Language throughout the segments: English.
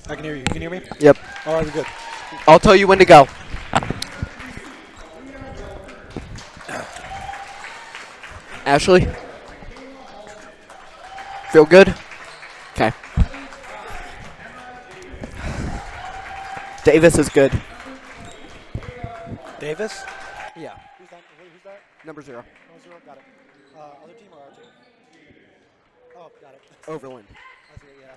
I can hear you. You can hear me? Yep. All right, we're good. I'll tell you when to go. Ashley? Feel good? Okay. Davis is good. Davis? Yeah. Who's that? Number 0. Oh, 0. Got it. Other team or our team? Oh, got it. Overland. I see it, yeah.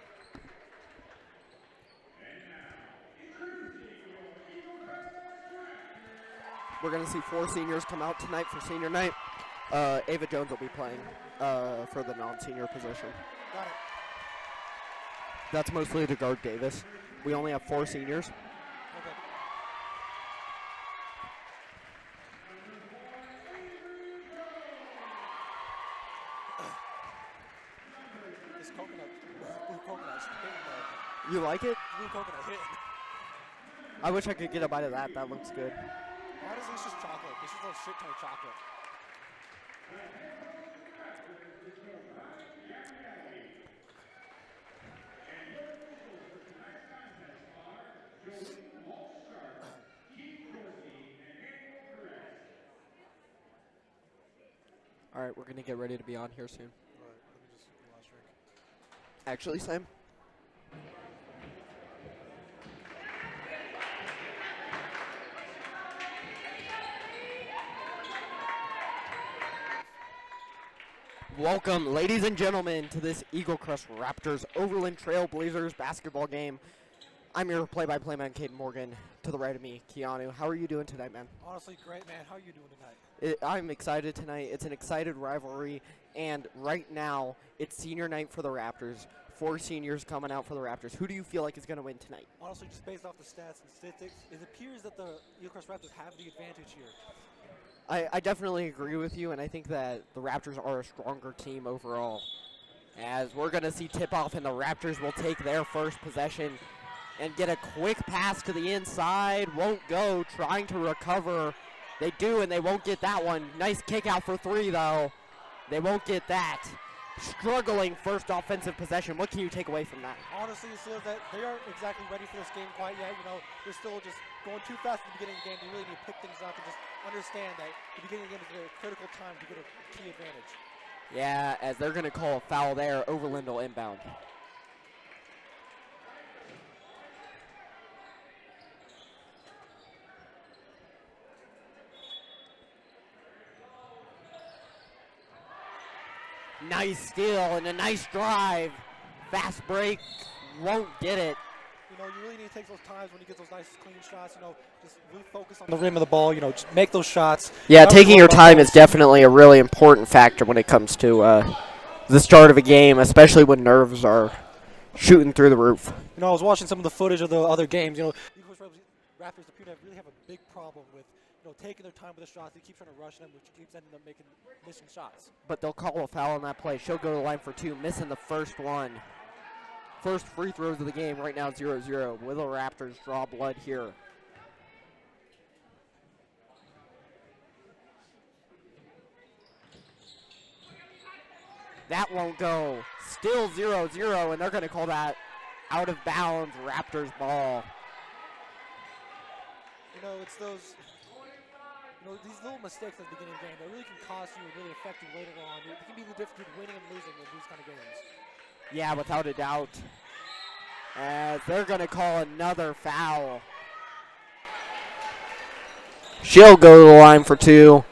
We're going to see 4 seniors come out tonight for senior night. Ava Jones will be playing for the non-senior position. Got it. That's mostly to guard Davis. We only have 4 seniors. Okay. This coconut, blue coconut, You like it? blue coconut hit. I wish I could get a bite of that. That looks good. Honestly, it's just chocolate. This is a shit ton of chocolate. All right, we're going to get ready to be on here soon. All right, let me just get my last drink. Actually, Sam? Welcome, ladies and gentlemen, to this Eaglecrest Raptors Overland Trailblazers basketball game. I'm your play-by-play man, Caden Morgan. To the right of me, Keanu. How are you doing tonight, man? Honestly, great, man. How are you doing tonight? I'm excited tonight. It's an excited rivalry, and right now, it's senior night for the Raptors. 4 seniors coming out for the Raptors. Who do you feel like is going to win tonight? Honestly, just based off the stats and statistics, it appears that the Eaglecrest Raptors have the advantage here. I definitely agree with you, and I think that the Raptors are a stronger team overall. As we're going to see tip-off, and the Raptors will take their first possession and get a quick pass to the inside. Won't go, trying to recover. They do, and they won't get that one. Nice kick out for 3, though. They won't get that. Struggling first offensive possession. What can you take away from that? Honestly, it feels that they aren't exactly ready for this game quite yet. You know, they're still just going too fast at the beginning of the game. They really need to pick things up and just understand that the beginning of the game is a critical time to get a key advantage. Yeah, as they're going to call a foul there. Overland will inbound. Nice steal and a nice drive. Fast break, won't get it. You know, you really need to take those times when you get those nice clean shots, you know, just really focus on the rim of the ball, you know, just make those shots. Yeah, taking your time is definitely a really important factor when it comes to the start of a game, especially when nerves are shooting through the roof. You know, I was watching some of the footage of the other games, you know, Raptors appear to really have a big problem with, you know, taking their time with the shots. They keep trying to rush them, which keeps ending up missing shots. But they'll call a foul on that play. She'll go to the line for 2, missing the first one. first free throws of the game. Right now 0-0. Will the Raptors draw blood here? That won't go. Still 0-0, and they're going to call that out of bounds Raptors ball. You know, it's those, these little mistakes at the beginning of the game that really can cost you and really affect you later on. It can be the difference between winning and losing in these kind of games. Yeah, without a doubt. As they're going to call another foul. She'll go to the line for 2.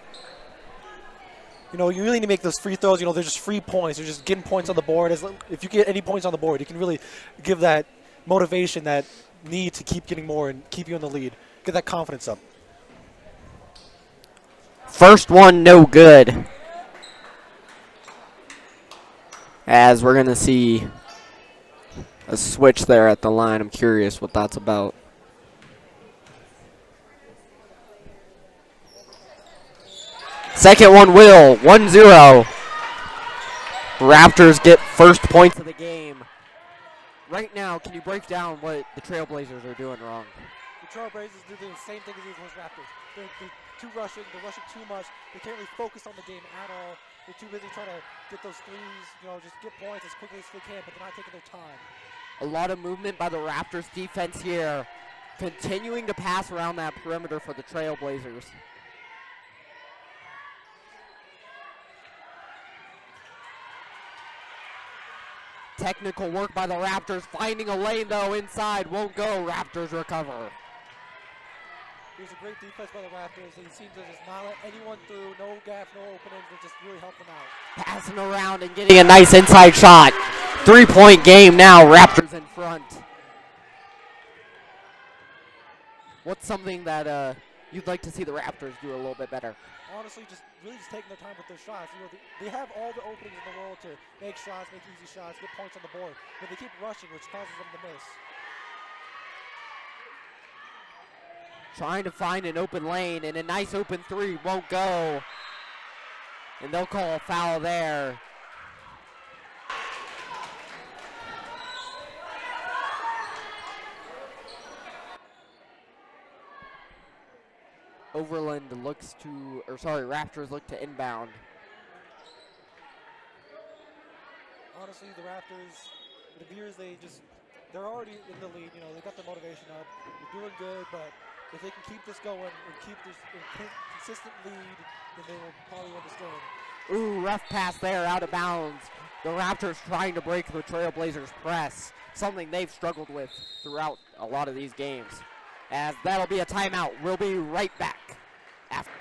You know, you really need to make those free throws. You know, they're just free points. You're just getting points on the board. If you get any points on the board, you can really give that motivation, that need to keep getting more and keep you in the lead. Get that confidence up. First one, no good. As we're going to see a switch there at the line. I'm curious what that's about. Second one will. 1-0. Raptors get first points of the game. Right now, can you break down what the Trailblazers are doing wrong? The Trailblazers do the same thing as the Eaglecrest Raptors. They're too rushing. They're rushing too much. They can't really focus on the game at all. They're too busy trying to get those threes, just get points as quickly as they can, but they're not taking their time. A lot of movement by the Raptors defense here. Continuing to pass around that perimeter for the Trailblazers. Technical work by the Raptors, finding a lane though inside, won't go. Raptors recover. It was a great defense by the Raptors. They seem to just not let anyone through, no gaps, no openings, and just really help them out. Passing around and getting a nice inside shot. 3-point game now, Raptors in front. What's something that you'd like to see the Raptors do a little bit better? Honestly, just taking their time with their shots. They have all the openings in the world to make shots, make easy shots, get points on the board, but they keep rushing, which causes them to miss. Trying to find an open lane, and a nice open 3 won't go. And they'll call a foul there. Overland Raptors look to inbound. Honestly, the Raptors, it appears they're already in the lead. They got their motivation up. They're doing good, but if they can keep this going and keep this consistent lead, then they will probably win this game. Ooh, rough pass there, out of bounds. The Raptors trying to break the Trailblazers' press, something they've struggled with throughout a lot of these games. As that'll be a timeout. We'll be right back after.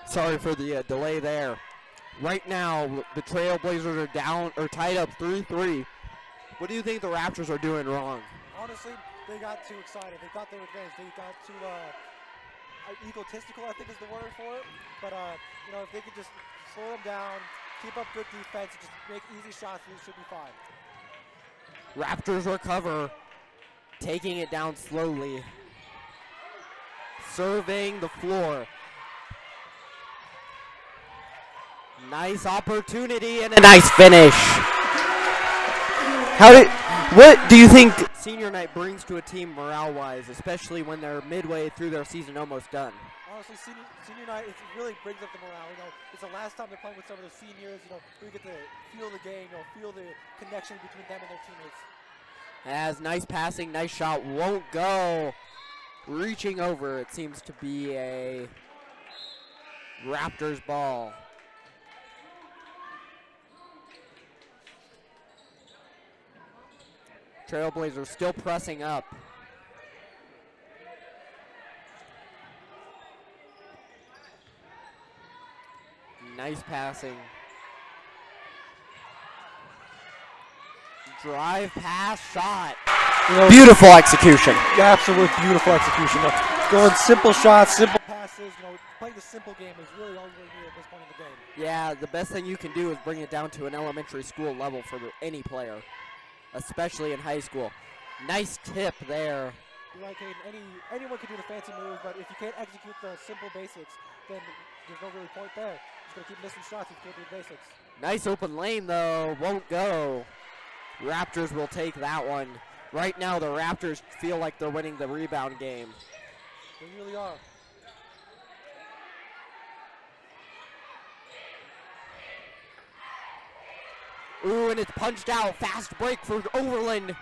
Sorry for the delay there. Right now, the Trailblazers are tied up 3-3. What do you think the Raptors are doing wrong? Honestly, they got too excited. They thought they were advanced. They got too egotistical, I think is the word for it. But if they could just slow them down, keep up good defense, just make easy shots, we should be fine. Raptors recover, taking it down slowly. Surveying the floor. Nice opportunity and a nice finish. What do you think senior night brings to a team morale-wise, especially when they're midway through their season almost done? Honestly, senior night, it really brings up the morale. It's the last time they're playing with some of their seniors. We get to feel the game, feel the connection between them and their teammates. As nice passing, nice shot, won't go. Reaching over, it seems to be a Raptors ball. Trailblazers still pressing up. Nice passing. Drive, pass, shot. Beautiful execution. Absolute beautiful execution. Going simple shots, simple passes. Playing the simple game is really all you really need at this point in the game. Yeah, the best thing you can do is bring it down to an elementary school level for any player, especially in high school. Nice tip there. You're right, Caden. Anyone can do the fancy moves, but if you can't execute the simple basics, then there's no really point there. Just gonna keep missing shots if you can't do the basics. Nice open lane though, won't go. Raptors will take that one. Right now the Raptors feel like they're winning the rebound game. They really are. Ooh, and it's punched out. Fast break for Overland.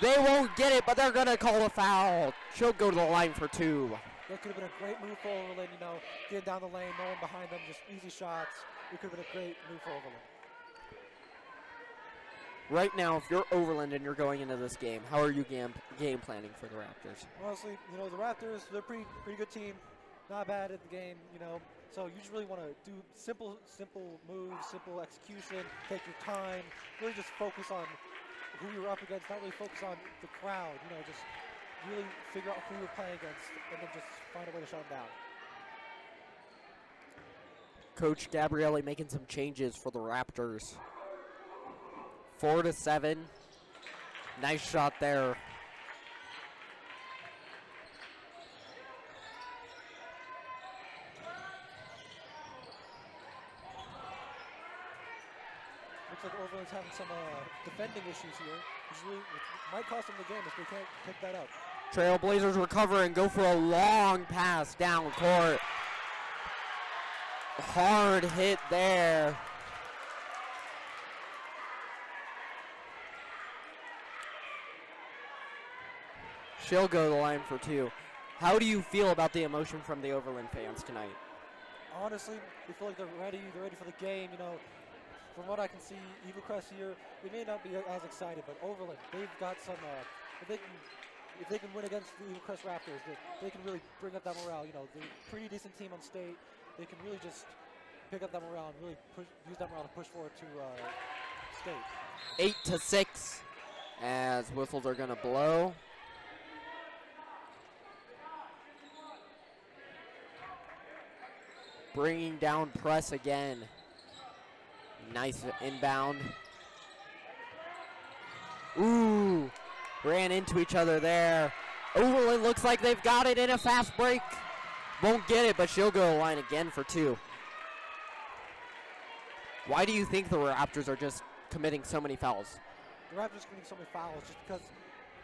They won't get it, but they're going to call a foul. She'll go to the line for two. That could have been a great move for Overland, getting down the lane, no one behind them, just easy shots. It could have been a great move for Overland. Right now, if you're Overland and you're going into this game, how are you game planning for the Raptors? Honestly, the Raptors, they're a pretty good team. Not bad at the game, So you just really want to do simple moves, simple execution, take your time, really just focus on who you're up against, not really focus on the crowd, just really figure out who you're playing against and then just find a way to shut them down. Coach Gabrielli making some changes for the Raptors. 4-7. Nice shot there. Looks like Overland's having some defending issues here. It might cost them the game if they can't pick that up. Trailblazers recover and go for a long pass down court. Hard hit there. She'll go to the line for two. How do you feel about the emotion from the Overland fans tonight? Honestly, they feel like they're ready for the game, From what I can see, Eaglecrest here, they may not be as excited, but Overland, they've got some, if they can win against the Eaglecrest Raptors, they can really bring up that morale. They're a pretty decent team on state. They can really just pick up that morale and really use that morale to push forward to state. 8-6 as whistles are going to blow. Bringing down press again. Nice inbound. Ooh, ran into each other there. Overland looks like they've got it in a fast break. Won't get it, but she'll go to the line again for two. Why do you think the Raptors are just committing so many fouls? The Raptors committing so many fouls just because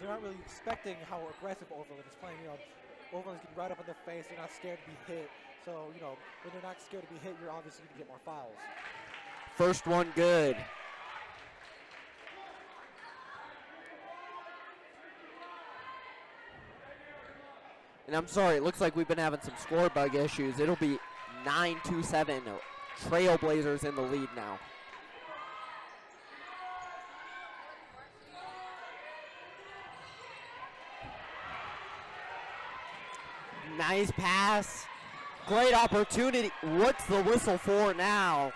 they're not really expecting how aggressive Overland is playing. Overland's getting right up in their face. They're not scared to be hit. So, when they're not scared to be hit, you're obviously going to get more fouls. First one good. And I'm sorry, it looks like we've been having some score bug issues. It'll be 9-7. Trailblazers in the lead now. Nice pass. Great opportunity. What's the whistle for now?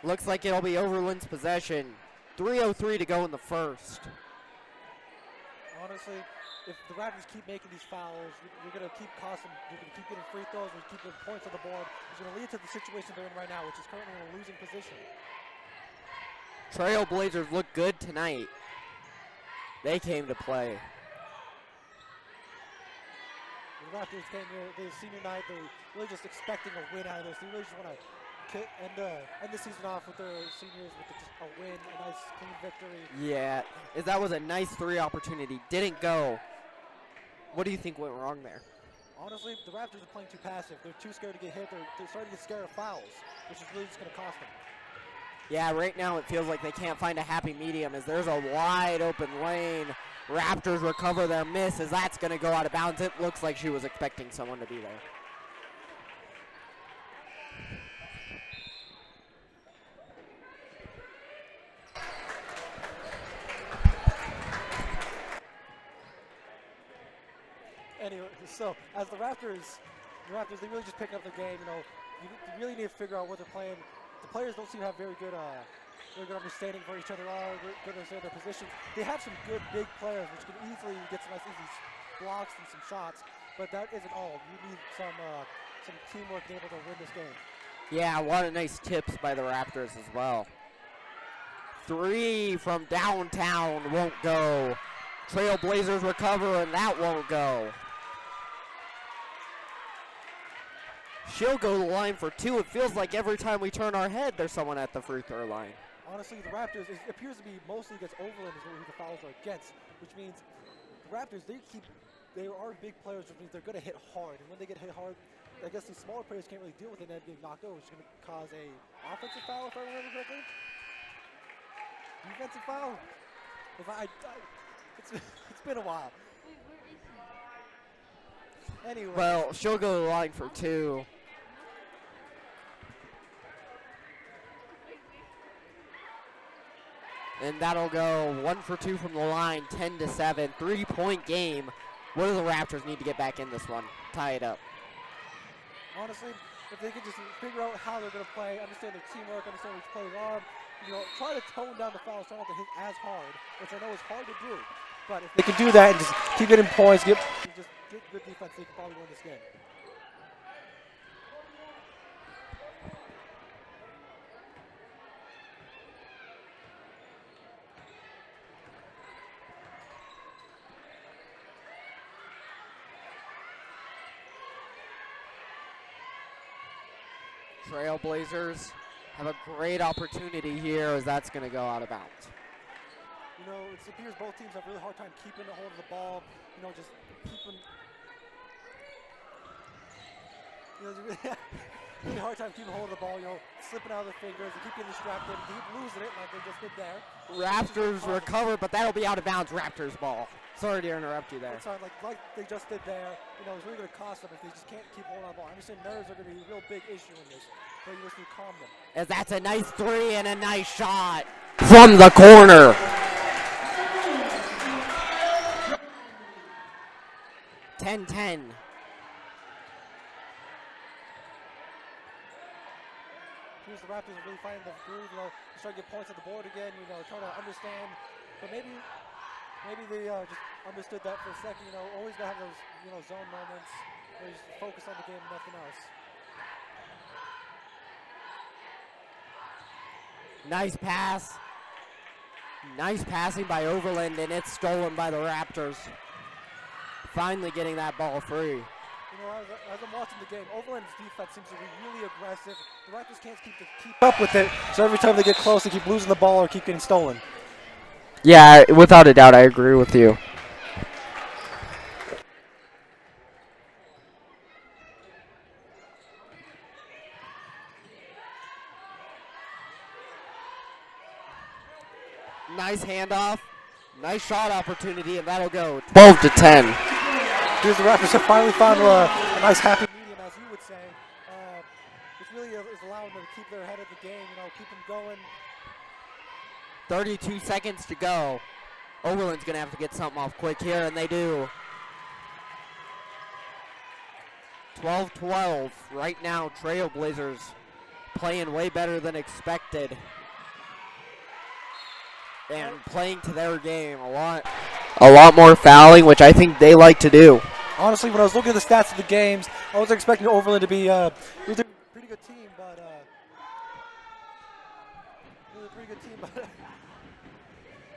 Looks like it'll be Overland's possession. 3:03 to go in the first. Honestly, if the Raptors keep making these fouls, you're going to keep costing, you're going to keep getting free throws, and keep getting points on the board. It's going to lead to the situation they're in right now, which is currently in a losing position. Trailblazers look good tonight. They came to play. The Raptors came here, the senior night, they're really just expecting a win out of this. They really just want to end the season off with their seniors with just a win, a nice clean victory. Yeah, that was a nice 3 opportunity. Didn't go. What do you think went wrong there? Honestly, the Raptors are playing too passive. They're too scared to get hit. They're starting to get scared of fouls, which is really just going to cost them. Yeah, right now it feels like they can't find a happy medium as there's a wide open lane. Raptors recover their miss as that's going to go out of bounds. It looks like she was expecting someone to be there. Anyway, so as the Raptors, they really just pick up the game. You know, you really need to figure out what they're playing. The players don't seem to have very good understanding for each other, good understanding their positions. They have some good big players, which can easily get some nice easy blocks and some shots, but that isn't all. You need some teamwork to be able to win this game. Yeah, a lot of nice tips by the Raptors as well. 3 from downtown won't go. Trailblazers recover and that won't go. She'll go to the line for 2. It feels like every time we turn our head, there's someone at the free throw line. Honestly, the Raptors, it appears to be mostly against Overland is who the fouls are against, which means the Raptors, they are big players, which means they're going to hit hard. And when they get hit hard, I guess these smaller players can't really deal with it and getting knocked over, which is going to cause a offensive foul, if I remember correctly. Defensive foul. It's been a while. Anyway. Well, she'll go to the line for 2. And that'll go 1 for 2 from the line, 10-7, 3-point game. What do the Raptors need to get back in this one? Tie it up. Honestly, if they could just figure out how they're going to play, understand their teamwork, understand which plays on, try to tone down the fouls, try not to hit as hard, which I know is hard to do. But if they can do that and just keep getting points, just get good defense, they can probably win this game. Trailblazers have a great opportunity here as that's going to go out of bounds. It appears both teams have a really hard time keeping a hold of the ball. Just keeping. Really hard time keeping a hold of the ball. Slipping out of their fingers. They keep getting distracted. They keep losing it like they just did there. Raptors recover, but that'll be out of bounds. Raptors ball. Sorry to interrupt you there. Sorry, like they just did there. It's really going to cost them if they just can't keep holding on the ball. I understand nerves are going to be a real big issue in this, but you just need to calm them. As that's a nice 3 and a nice shot from the corner. 10-10. Here's the Raptors are really finding the groove, trying to get points on the board again, trying to understand. But maybe they just understood that for a second, always gotta have those, zone moments where you just focus on the game and nothing else. Nice pass. Nice passing by Overland, and it's stolen by the Raptors. Finally getting that ball free. As I'm watching the game, Overland's defense seems to be really aggressive. The Raptors can't keep up with it, so every time they get close, they keep losing the ball or keep getting stolen. Yeah, without a doubt, I agree with you. Nice handoff. Nice shot opportunity, and that'll go 12-10. Here's the Raptors have finally found a nice happy medium, as you would say, which really is allowing them to keep their head of the game, keep them going. 32 seconds to go. Overland's going to have to get something off quick here, and they do. 12-12. Right now, Trailblazers playing way better than expected. And playing to their game a lot. a lot more fouling, which I think they like to do. Honestly, when I was looking at the stats of the games, I was expecting Overland to be a pretty good team, but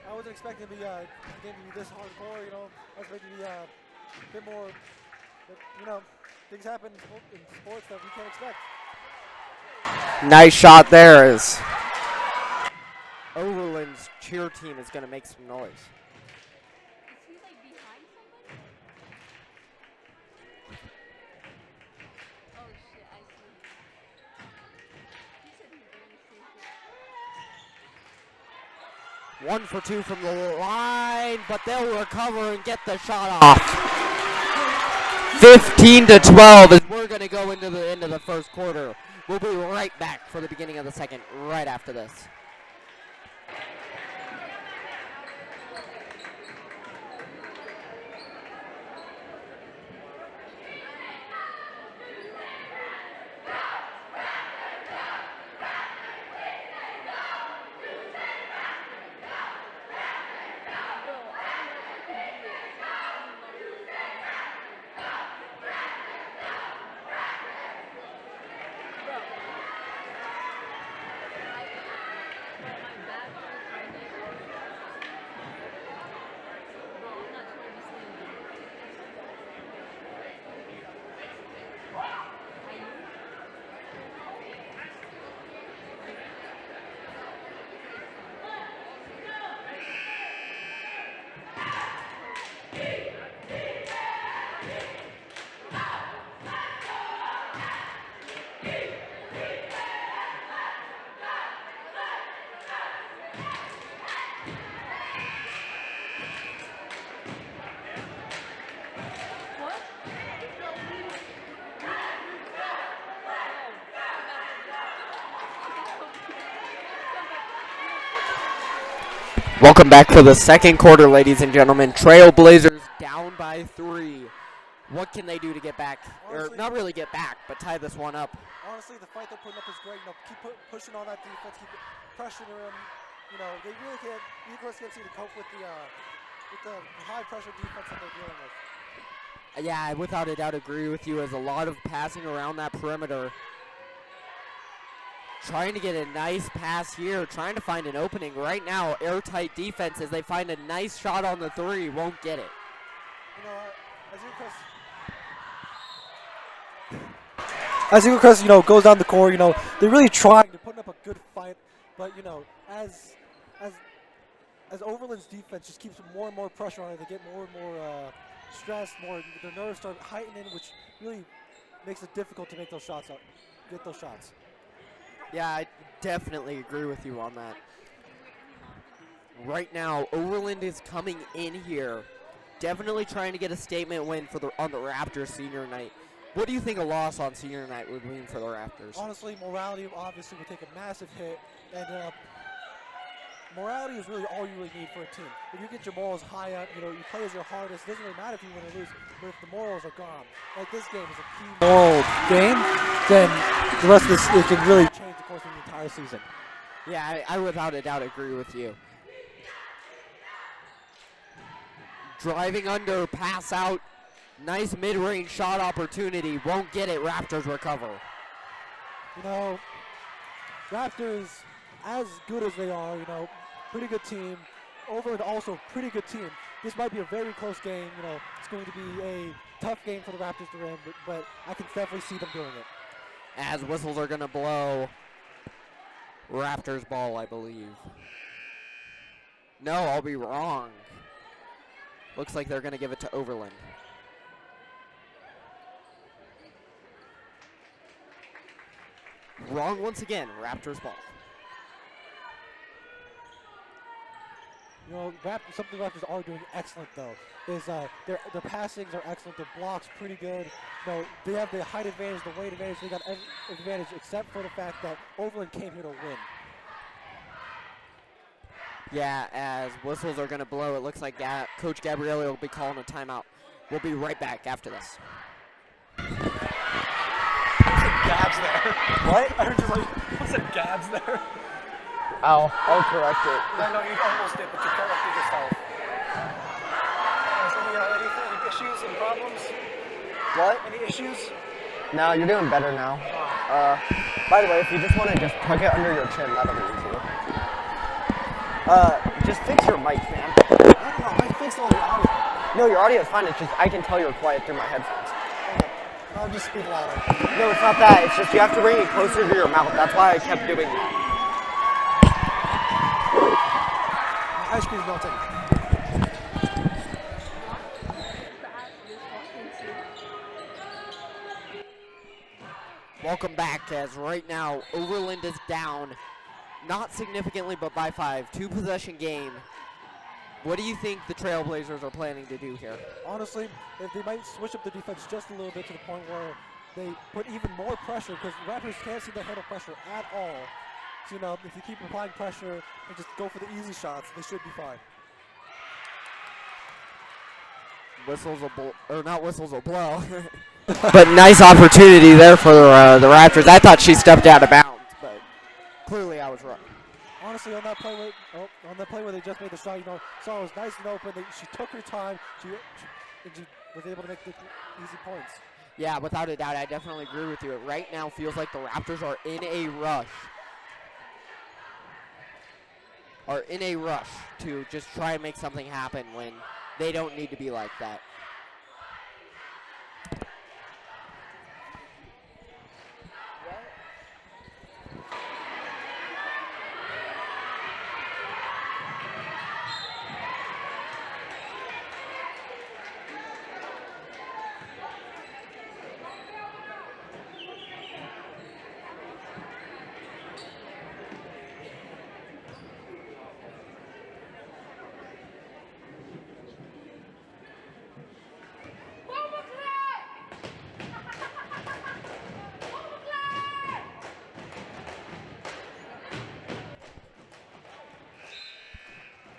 I wasn't expecting the game to be this hardcore. You know, I was expecting to be a bit more. But, you know, things happen in sports that we can't expect. Nice shot there. As Overland's cheer team is going to make some noise. Is he like behind somebody? Oh shit, I see. He said he ran straight. 1 for 2 from the line, but they'll recover and get the shot off. 15-12 as we're going to go into the end of the first quarter. We'll be right back for the beginning of the second right after this. Welcome back for the second quarter, ladies and gentlemen. Trailblazers down by 3. What can they do to get back? Honestly, or not really get back, but tie this one up. Honestly, the fight they're putting up is great. You know, keep pushing on that defense, keep pressuring them. You know, they really can't. Eaglecrest can't seem to cope with the high pressure defense that they're dealing with. Yeah, I without a doubt agree with you. As a lot of passing around that perimeter. Trying to get a nice pass here, trying to find an opening. Right now, airtight defense as they find a nice shot on the 3, won't get it. You know, as Eaglecrest, you know, goes down the court, you know, they're really trying to put up a good fight, but you know, as Overland's defense just keeps more and more pressure on it, they get more and more stressed, their nerves start heightening, which really makes it difficult to make those shots out, get those shots. Yeah, I definitely agree with you on that. Right now, Overland is coming in here, definitely trying to get a statement win on the Raptors senior night. What do you think a loss on senior night would mean for the Raptors? Honestly, morality obviously would take a massive hit, and morality is really all you really need for a team. If you get your morals high up, you know, you play as your hardest, it doesn't really matter if you win or lose, but if the morals are gone, like this game is a key moral game, then the rest of this, it can really change the course of the entire season. Yeah, I without a doubt agree with you. Driving under, pass out, nice mid-range shot opportunity, won't get it, Raptors recover. You know, Raptors, as good as they are, you know, pretty good team. Overland also pretty good team. This might be a very close game. You know, it's going to be a tough game for the Raptors to win, but I can definitely see them doing it. As whistles are going to blow, Raptors ball, I believe. No, I'll be wrong. Looks like they're going to give it to Overland. Wrong once again, Raptors ball. You know, something the Raptors are doing excellent though is their passings are excellent. Their blocks pretty good. You know, they have the height advantage, the weight advantage. They got every advantage except for the fact that Overland came here to win. Yeah, as whistles are going to blow, it looks like Coach Gabrielli will be calling a timeout. We'll be right back after this. Gabs there. What? I heard you like, what's that Gabs there? I'll correct it. No, you almost did, but you corrected yourself. What? Any issues? No, you're doing better now. By the way, if you just want to just tuck it under your chin, that'll be easier. Just fix your mic, man. I don't know. I fixed all the audio. No, your audio is fine. It's just I can tell you're quiet through my headphones. Okay. I'll just speak louder. No, it's not that. It's just you have to bring it closer to your mouth. That's why I kept doing that. My ice cream's melting. Welcome back, as right now Overland is down, not significantly, but by 5. 2-possession game. What do you think the Trailblazers are planning to do here? Honestly, if they might switch up the defense just a little bit to the point where they put even more pressure, because the Raptors can't seem to handle pressure at all. So, you know, if you keep applying pressure and just go for the easy shots, they should be fine. Whistles will blow, or not whistles will blow. But nice opportunity there for the Raptors. I thought she stepped out of bounds, but clearly I was wrong. Honestly, on that play where they just made the shot, you know, saw it was nice and open. She took her time. She was able to make the easy points. Yeah, without a doubt, I definitely agree with you. It right now feels like the Raptors are in a rush. Are in a rush to just try and make something happen when they don't need to be like that.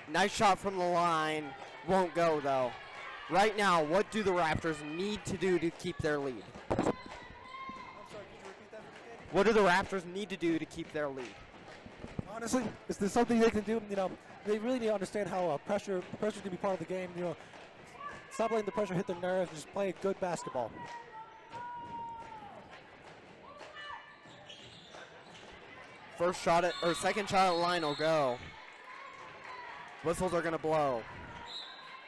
Nice shot from the line. Won't go, though. Right now, what do the Raptors need to do to keep their lead? I'm sorry, could you repeat that for me? What do the Raptors need to do to keep their lead? Honestly, is there something they can do? You know, they really need to understand how pressure's going to be part of the game. You know, stop letting the pressure hit their nerves and just play good basketball. First shot at, or second shot at the line will go. Whistles are gonna blow.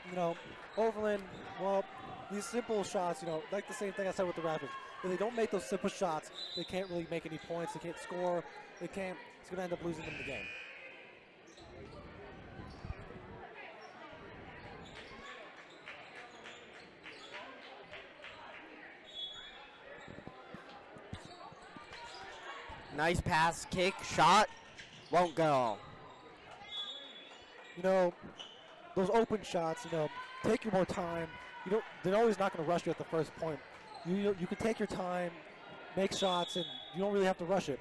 You know, Overland, well, these simple shots, you know, like the same thing I said with the Raptors. If they don't make those simple shots, they can't really make any points. They can't score. It's going to end up losing them the game. Nice pass, kick, shot, won't go. You know, those open shots, you know, take your more time. They're always not going to rush you at the first point. You can take your time, make shots, and you don't really have to rush it.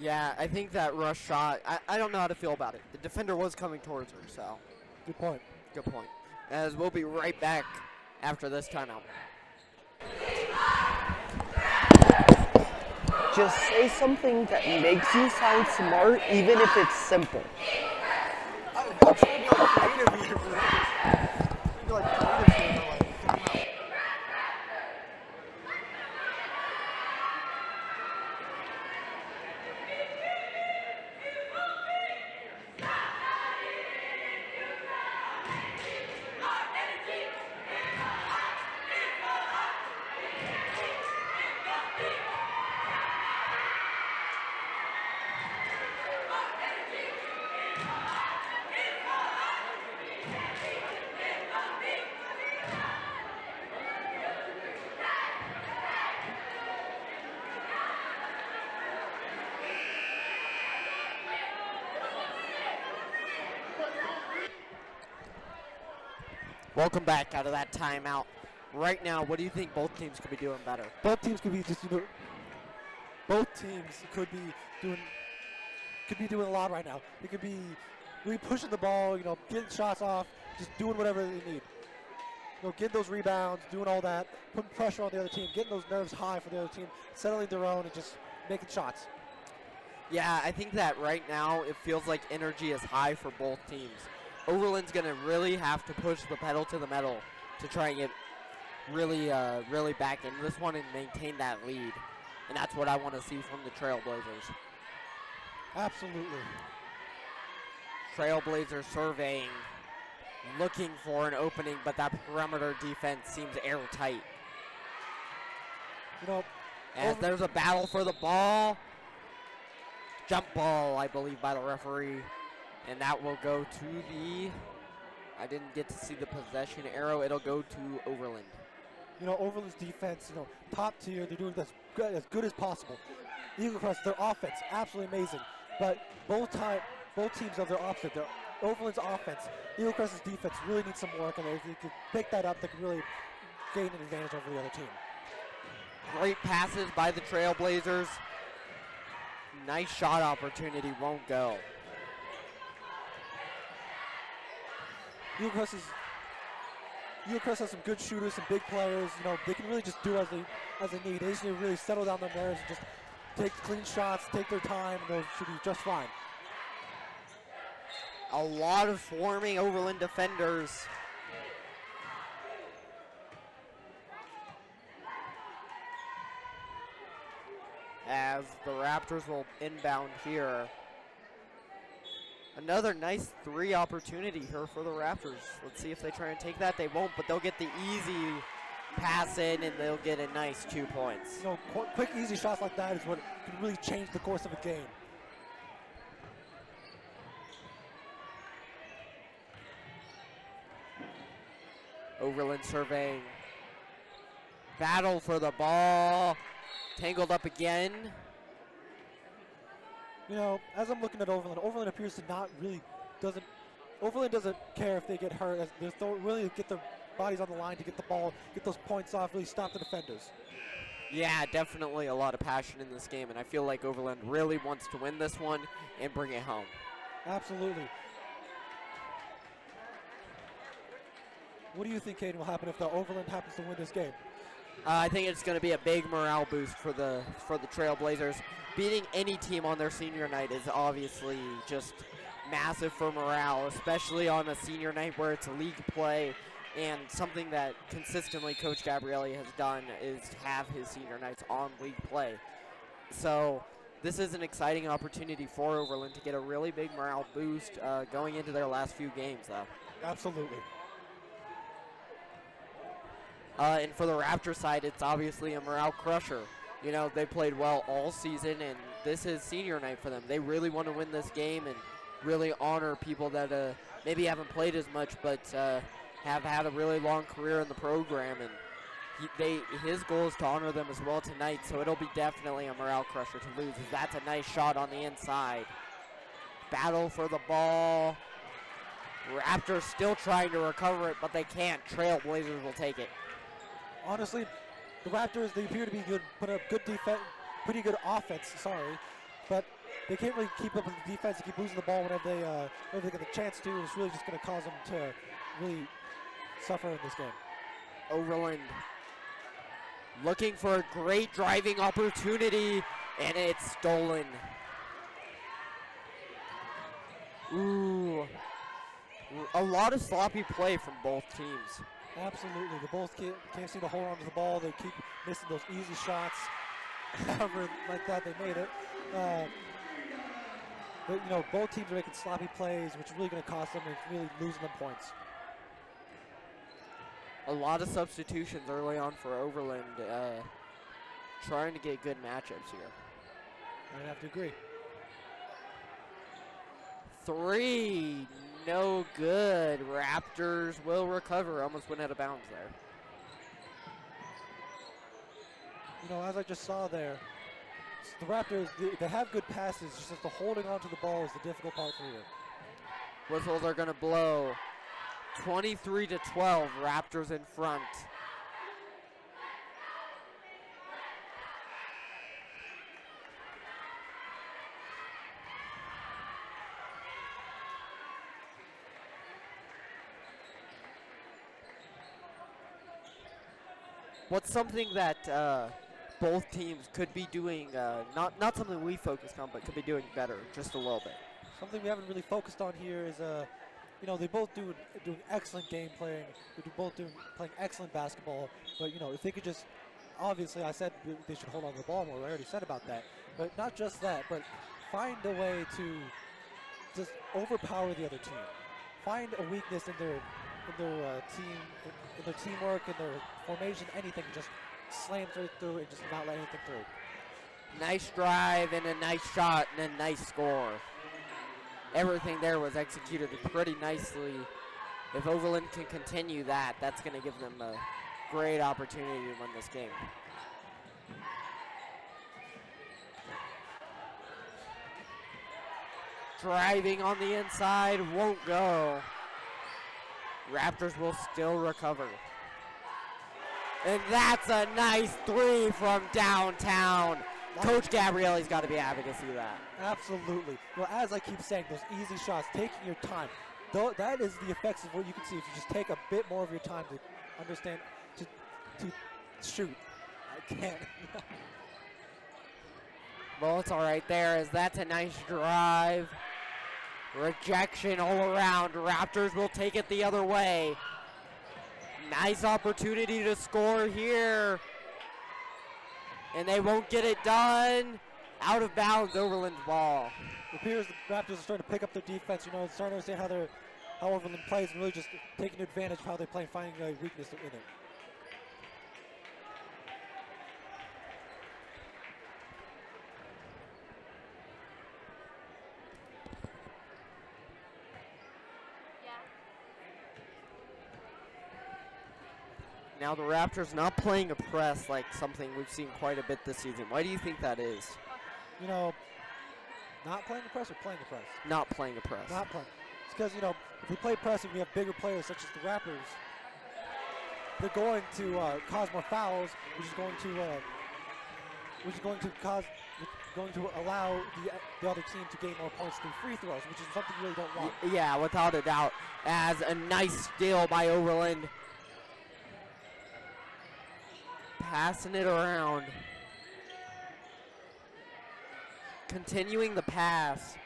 Yeah, I think that rush shot, I don't know how to feel about it. The defender was coming towards her, so. Good point. Good point. As we'll be right back after this timeout. Just say something that makes you sound smart, even if it's simple. I'm trying to be like creative here for this. Be like creative here for like come out. Welcome back out of that timeout. Right now, what do you think both teams could be doing better? Both teams could be doing a lot right now. They could be really pushing the ball, you know, getting shots off, just doing whatever they need. You know, getting those rebounds, doing all that, putting pressure on the other team, getting those nerves high for the other team, settling their own, and just making shots. Yeah, I think that right now it feels like energy is high for both teams. Overland's going to really have to push the pedal to the metal to try and get really back in this one and maintain that lead. And that's what I want to see from the Trailblazers. Absolutely. Trailblazers surveying, looking for an opening, but that perimeter defense seems airtight. You know, As there's a battle for the ball. Jump ball, I believe, by the referee. And that will go to the, I didn't get to see the possession arrow. It'll go to Overland. you know, Overland's defense, you know, top tier. They're doing as good as possible. Eaglecrest, their offense, absolutely amazing. But both teams have their opposite. Their Overland's offense, Eaglecrest's defense really needs some work, and if they could pick that up, they could really gain an advantage over the other team. Great passes by the Trailblazers. Nice shot opportunity, won't go. Eaglecrest has some good shooters, some big players. You know, they can really just do as they need. They just need to really settle down their nerves and just take clean shots, take their time, and they'll should be just fine. A lot of forming Overland defenders. As the Raptors will inbound here. Another nice 3 opportunity here for the Raptors. Let's see if they try and take that. They won't, but they'll get the easy pass in and they'll get a nice 2 points. You know, quick, easy shots like that is what can really change the course of a game. Overland surveying. Battle for the ball. Tangled up again. You know, as I'm looking at Overland appears to not really Overland doesn't care if they get hurt. They don't really get their bodies on the line to get the ball, get those points off, really stop the defenders. Yeah, definitely a lot of passion in this game, and I feel like Overland really wants to win this one and bring it home. Absolutely. What do you think, Caden, will happen if the Overland happens to win this game? I think it's going to be a big morale boost for the Trailblazers. Beating any team on their senior night is obviously just massive for morale, especially on a senior night where it's a league play. And something that consistently Coach Gabrielli has done is have his senior nights on league play. So this is an exciting opportunity for Overland to get a really big morale boost going into their last few games, though. Absolutely. And for the Raptor side, it's obviously a morale crusher. You know, they played well all season, and this is senior night for them. They really want to win this game and really honor people that maybe haven't played as much, but have had a really long career in the program. And his goal is to honor them as well tonight, so it'll be definitely a morale crusher to lose. As that's a nice shot on the inside. Battle for the ball. Raptors still trying to recover it, but they can't. Trailblazers will take it. Honestly, the Raptors, they appear to be good, put up good defense, pretty good offense, but they can't really keep up with the defense. They keep losing the ball whenever they get the chance to. It's really just going to cause them to really suffer in this game. Overland looking for a great driving opportunity, and it's stolen. Ooh. A lot of sloppy play from both teams. Absolutely. They both can't seem to hold on to the ball. They keep missing those easy shots. However, like that, they made it. But, you know, both teams are making sloppy plays, which is really going to cost them and really losing them points. A lot of substitutions early on for Overland, trying to get good matchups here. I'd have to agree. 3, no good. Raptors will recover. Almost went out of bounds there. You know, as I just saw there, the Raptors, they have good passes, just the holding on to the ball is the difficult part for you. Whistles are going to blow. 23-12, Raptors in front. What's something that both teams could be doing, not something we focused on, but could be doing better just a little bit? Something we haven't really focused on here is they both doing excellent game playing. They're both playing excellent basketball. But if they could just, obviously, I said they should hold on to the ball more. I already said about that. But not just that, but find a way to just overpower the other team. Find a weakness in their team, in their teamwork, in their formation, anything. Just slam through and just not let anything through. Nice drive and a nice shot and a nice score. Everything there was executed pretty nicely. If Overland can continue that, that's going to give them a great opportunity to win this game. Driving on the inside, won't go. Raptors will still recover. And that's a nice three from downtown. Coach Gabrielli's got to be happy to see that. Absolutely. As I keep saying, those easy shots, taking your time, that is the effects of what you can see if you just take a bit more of your time to understand, to shoot. I can't. Well, it's all right there, as that's a nice drive. Rejection all around. Raptors will take it the other way. Nice opportunity to score here. And they won't get it done. Out of bounds, Overland's ball. It appears the Raptors are starting to pick up their defense. Starting to understand how Overland plays and really just taking advantage of how they play and finding a weakness in it. Now the Raptors not playing a press like something we've seen quite a bit this season. Why do you think that is? Not playing the press or playing the press? Not playing a press. Not playing. It's because, if we play press and we have bigger players such as the Raptors, they're going to cause more fouls, which is going to allow the other team to gain more points through free throws, which is something you really don't want. Yeah, without a doubt. As a nice steal by Overland. Passing it around. Continuing the pass.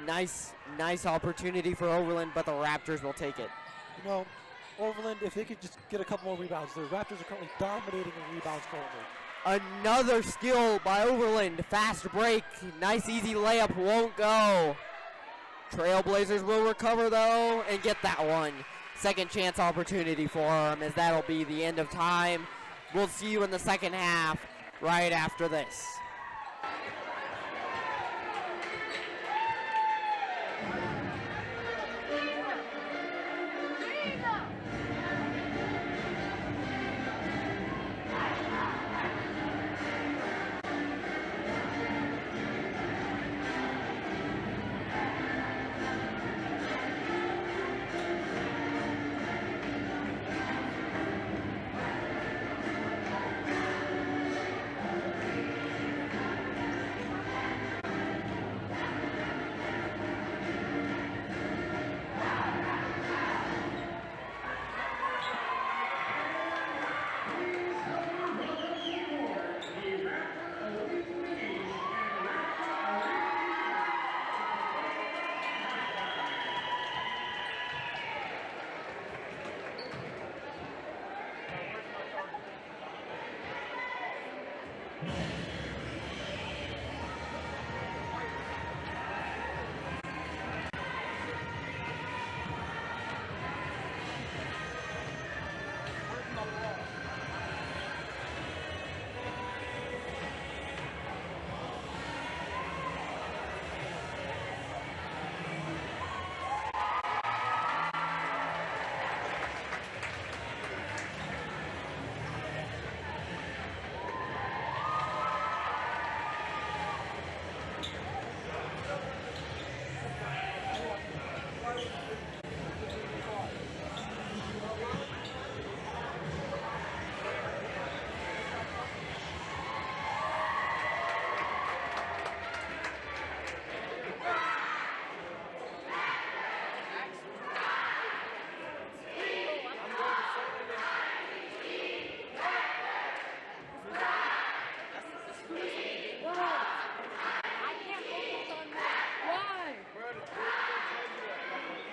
Nice opportunity for Overland, but the Raptors will take it. Overland, if they could just get a couple more rebounds, the Raptors are currently dominating in rebounds currently. Another steal by Overland. Fast break. Nice easy layup. Won't go. Trailblazers will recover, though, and get that one. Second chance opportunity for them, as that'll be the end of time. We'll see you in the second half right after this.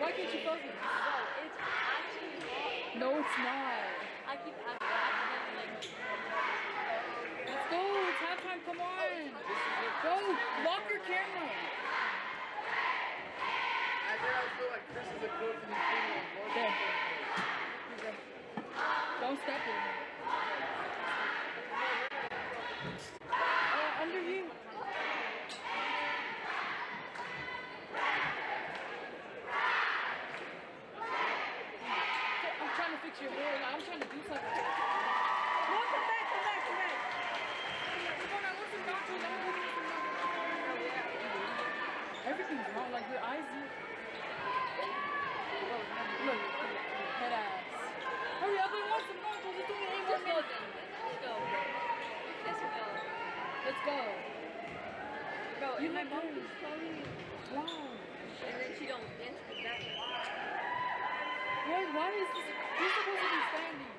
Why can't you focus? Bro, it's actually hard. No, it's not. I keep accidentally. Let's go. It's halftime. Come on. Go. Lock your camera. I feel like Chris is a coach and he's doing There. Don't step in. Under you. I'm trying to fix your hair. I'm trying to do something. No, come back. Come on, I want some nachos. I want some nachos. Everything's wrong. Like your eyes. Look. Head ass. Hurry up, I want some nachos. It's only 8 more minutes. Let's go. Let's go. Let's go. Bro, You and my look mom good. keeps calling me. Wow. And then she don't answer back. Why is this? You're supposed to be standing.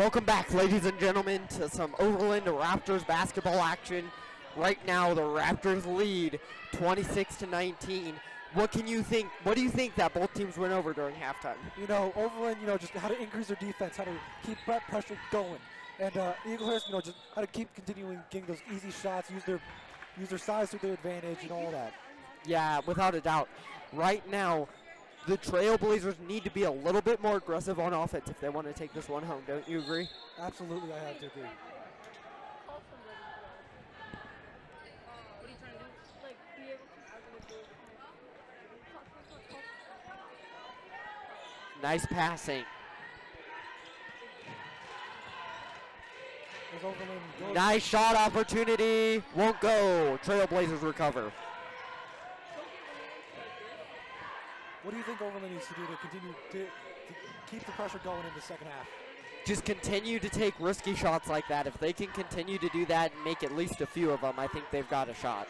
Welcome back, ladies and gentlemen, to some Overland Raptors basketball action. Right now, the Raptors lead 26-19. What do you think that both teams went over during halftime? You know, Overland, just how to increase their defense, how to keep that pressure going. And Eaglecrest, just how to keep continuing getting those easy shots, use their size to their advantage and all that. Yeah, without a doubt. Right now, the Trailblazers need to be a little bit more aggressive on offense if they want to take this one home. Don't you agree? Absolutely, I have to agree. Call somebody. What are you trying to do? Like, be able to. Nice passing. There's Overland goes. Nice shot opportunity. Won't go. Trailblazers recover. What do you think Overland needs to do to continue to keep the pressure going in the second half? Just continue to take risky shots like that. If they can continue to do that and make at least a few of them, I think they've got a shot.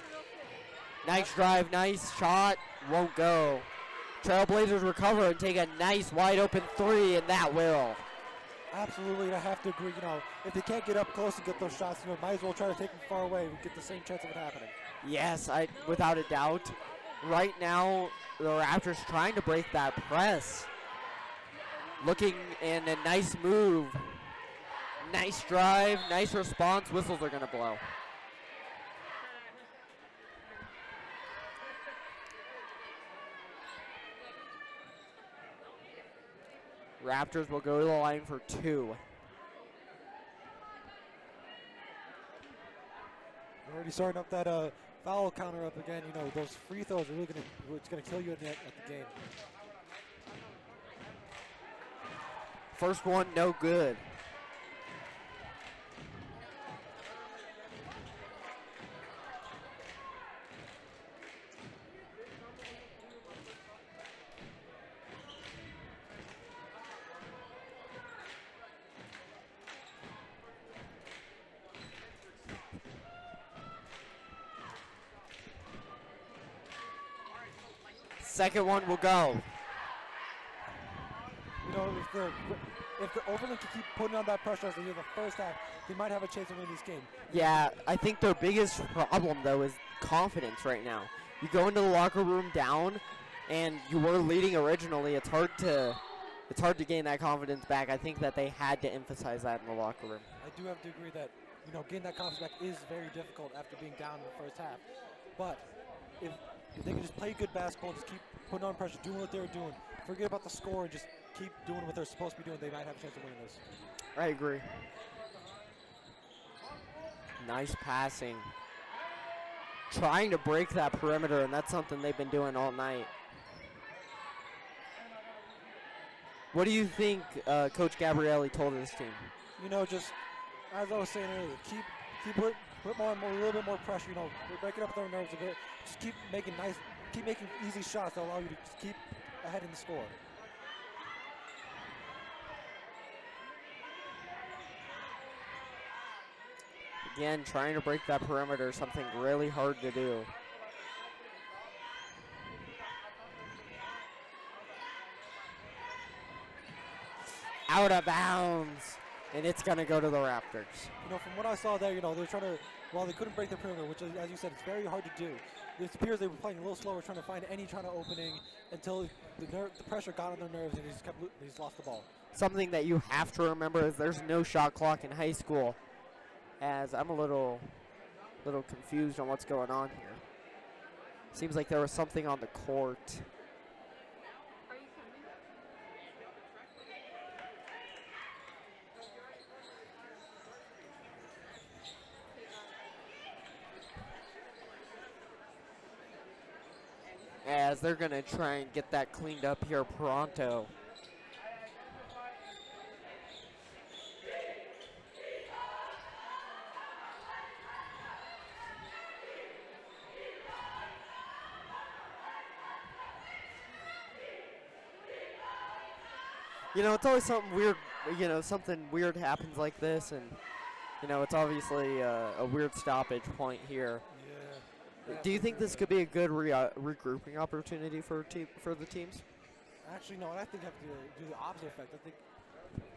Nice drive, nice shot. Won't go. Trailblazers recover and take a nice wide open three, and that will. Absolutely, I have to agree. If they can't get up close and get those shots, might as well try to take them far away and get the same chance of it happening. Yes, without a doubt. Right now, the Raptors trying to break that press. Looking in a nice move. Nice drive, nice response. Whistles are going to blow. Raptors will go to the line for two. We're already starting up that foul counter up again. Those free throws are really it's gonna kill you at the game. First one, no good. Second one will go. If the Overland can keep putting on that pressure as they did the first half, they might have a chance of winning this game. Yeah, I think their biggest problem, though, is confidence right now. You go into the locker room down, and you were leading originally. It's hard to gain that confidence back. I think that they had to emphasize that in the locker room. I do have to agree that getting that confidence back is very difficult after being down in the first half. But if they can just play good basketball, just keep putting on pressure, doing what they're doing, forget about the score, and just keep doing what they're supposed to be doing, they might have a chance of winning this. I agree. Nice passing. Trying to break that perimeter, and that's something they've been doing all night. What do you think Coach Gabrielli told his team? Just as I was saying earlier, keep put a little bit more pressure. Break it up their nerves a bit. Just keep making easy shots that allow you to just keep ahead in the score. Again, trying to break that perimeter, something really hard to do. Out of bounds, and it's going to go to the Raptors. From what I saw there, they're trying to, while they couldn't break the perimeter, which, as you said, it's very hard to do. It appears they were playing a little slower, trying to find any kind of opening until the pressure got on their nerves, and they just lost the ball. Something that you have to remember is there's no shot clock in high school, as I'm a little confused on what's going on here. Seems like there was something on the court. As they're going to try and get that cleaned up here pronto. It's always something weird, something weird happens like this, and, it's obviously a weird stoppage point here. Yeah. Do you think this could be a good regrouping opportunity for the teams? Actually, no. I think I have to do the opposite effect. I think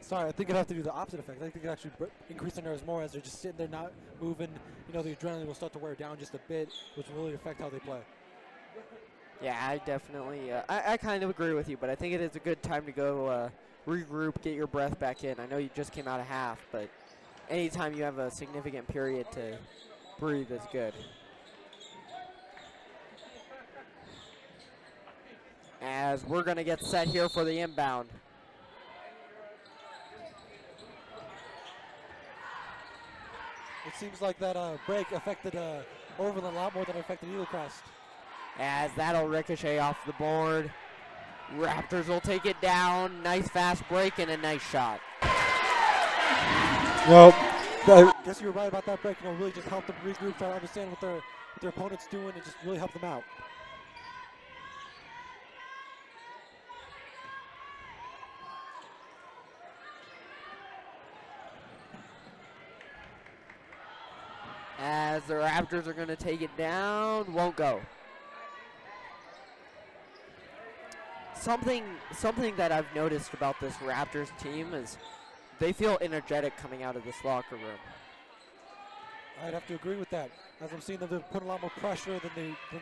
Sorry, I think it'd have to do the opposite effect. I think it could actually increase their nerves more as they're just sitting there not moving. You know, the adrenaline will start to wear down just a bit, which will really affect how they play. Yeah, I definitely, I kind of agree with you, but I think it is a good time to go regroup, get your breath back in. I know you just came out of half, but anytime you have a significant period to breathe is good. As we're going to get set here for the inbound. It seems like that break affected Overland a lot more than it affected Eaglecrest. As that'll ricochet off the board. Raptors will take it down. Nice fast break and a nice shot. Well, I guess you were right about that break. You know, really just help them regroup, try to understand what their opponent's doing, and just really help them out. As the Raptors are going to take it down, won't go. Something that I've noticed about this Raptors team is they feel energetic coming out of this locker room. I'd have to agree with that. As I'm seeing them, they're putting a lot more pressure than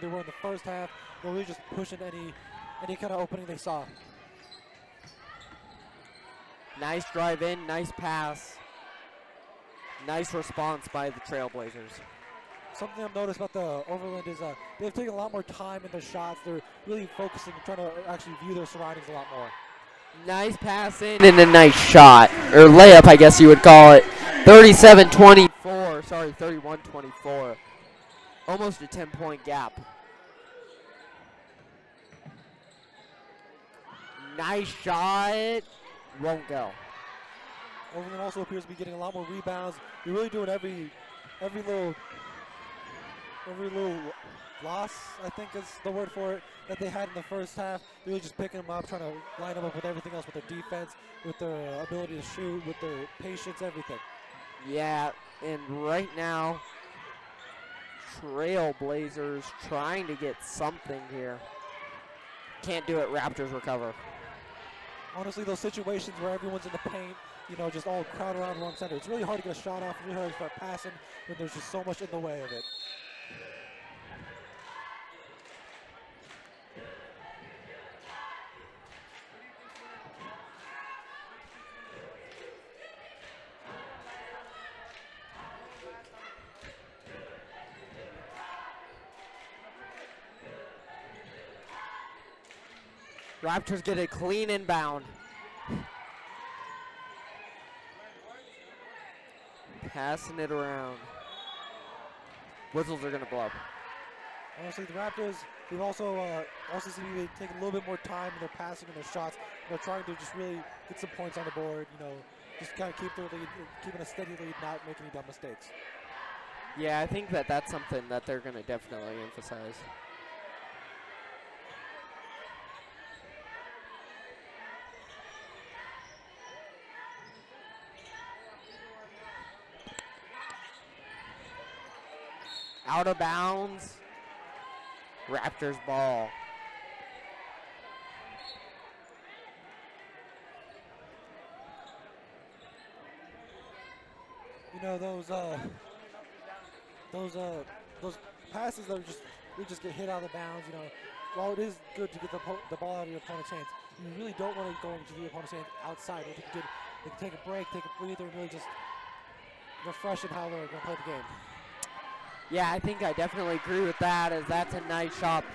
they were in the first half. They're really just pushing any kind of opening they saw. Nice drive in, nice pass. Nice response by the Trailblazers. Something I've noticed about the Overland is they've taken a lot more time in their shots. They're really focusing and trying to actually view their surroundings a lot more. Nice pass in and a nice shot, or layup I guess you would call it. 37-24, sorry, 31-24. Almost a 10-point gap. Nice shot, won't go. Overland also appears to be getting a lot more rebounds. They're really doing every little loss, I think is the word for it, that they had in the first half. Really just picking them up, trying to line them up with everything else, with their defense, with their ability to shoot, with their patience, everything. Yeah, and right now, Trailblazers trying to get something here. Can't do it, Raptors recover. Honestly, those situations where everyone's in the paint, you know, just all crowd around one center, it's really hard to get a shot off, it's really hard to start passing when there's just so much in the way of it. Raptors get a clean inbound. Passing it around. Whistles are going to blow. Honestly, the Raptors, they've also seem to be taking a little bit more time in their passing and their shots. They're trying to just really get some points on the board, you know, just kind of keep their lead, keeping a steady lead, not making any dumb mistakes. Yeah, I think that's something that they're going to definitely emphasize. Out of bounds. Raptors ball. You know, those passes that we just get hit out of the bounds, you know, while it is good to get the ball out of your opponent's hands, you really don't want to go into the opponent's hands outside. They can take a break, take a breather, and really just refresh in how they're going to play the game. Yeah, I think I definitely agree with that, as that's a nice shot.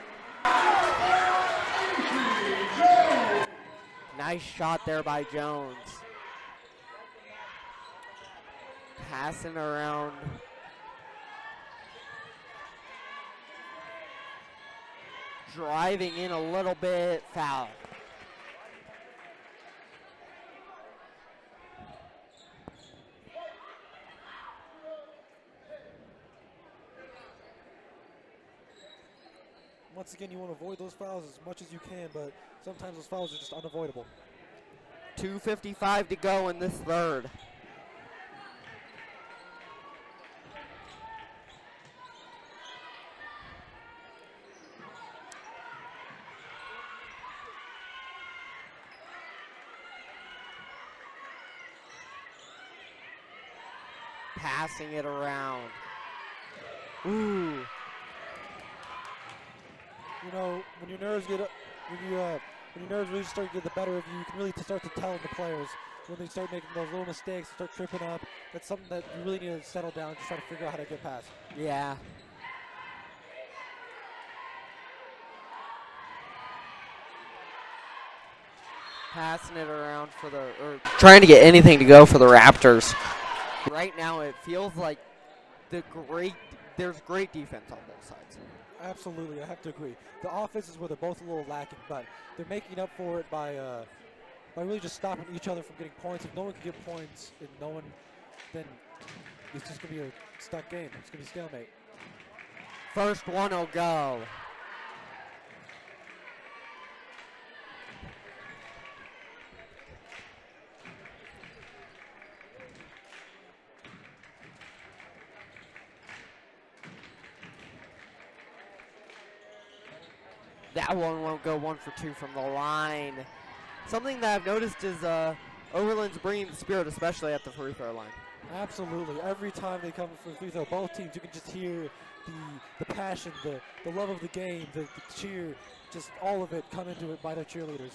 Nice shot there by Jones. Passing around. Driving in a little bit, foul. Once again, you want to avoid those fouls as much as you can, but sometimes those fouls are just unavoidable. 2:55 to go in this third. passing it around. Ooh. You know, when your nerves when your nerves really start to get the better of you, you can really start to tell the players when they start making those little mistakes, start tripping up. That's something that you really need to settle down and just try to figure out how to get past. Yeah. Passing it around for or trying to get anything to go for the Raptors. Right now, it feels like there's great defense on both sides. Absolutely, I have to agree. The offense is where they're both a little lacking, but they're making up for it by really just stopping each other from getting points. If no one can get points and no one, then it's just going to be a stuck game. It's going to be stalemate. First one will go. That one won't go 1 for 2 from the line. Something that I've noticed is Overland's bringing the spirit, especially at the free throw line. Absolutely. Every time they come for free throw, both teams, you can just hear the passion, the love of the game, the cheer, just all of it come into it by their cheerleaders.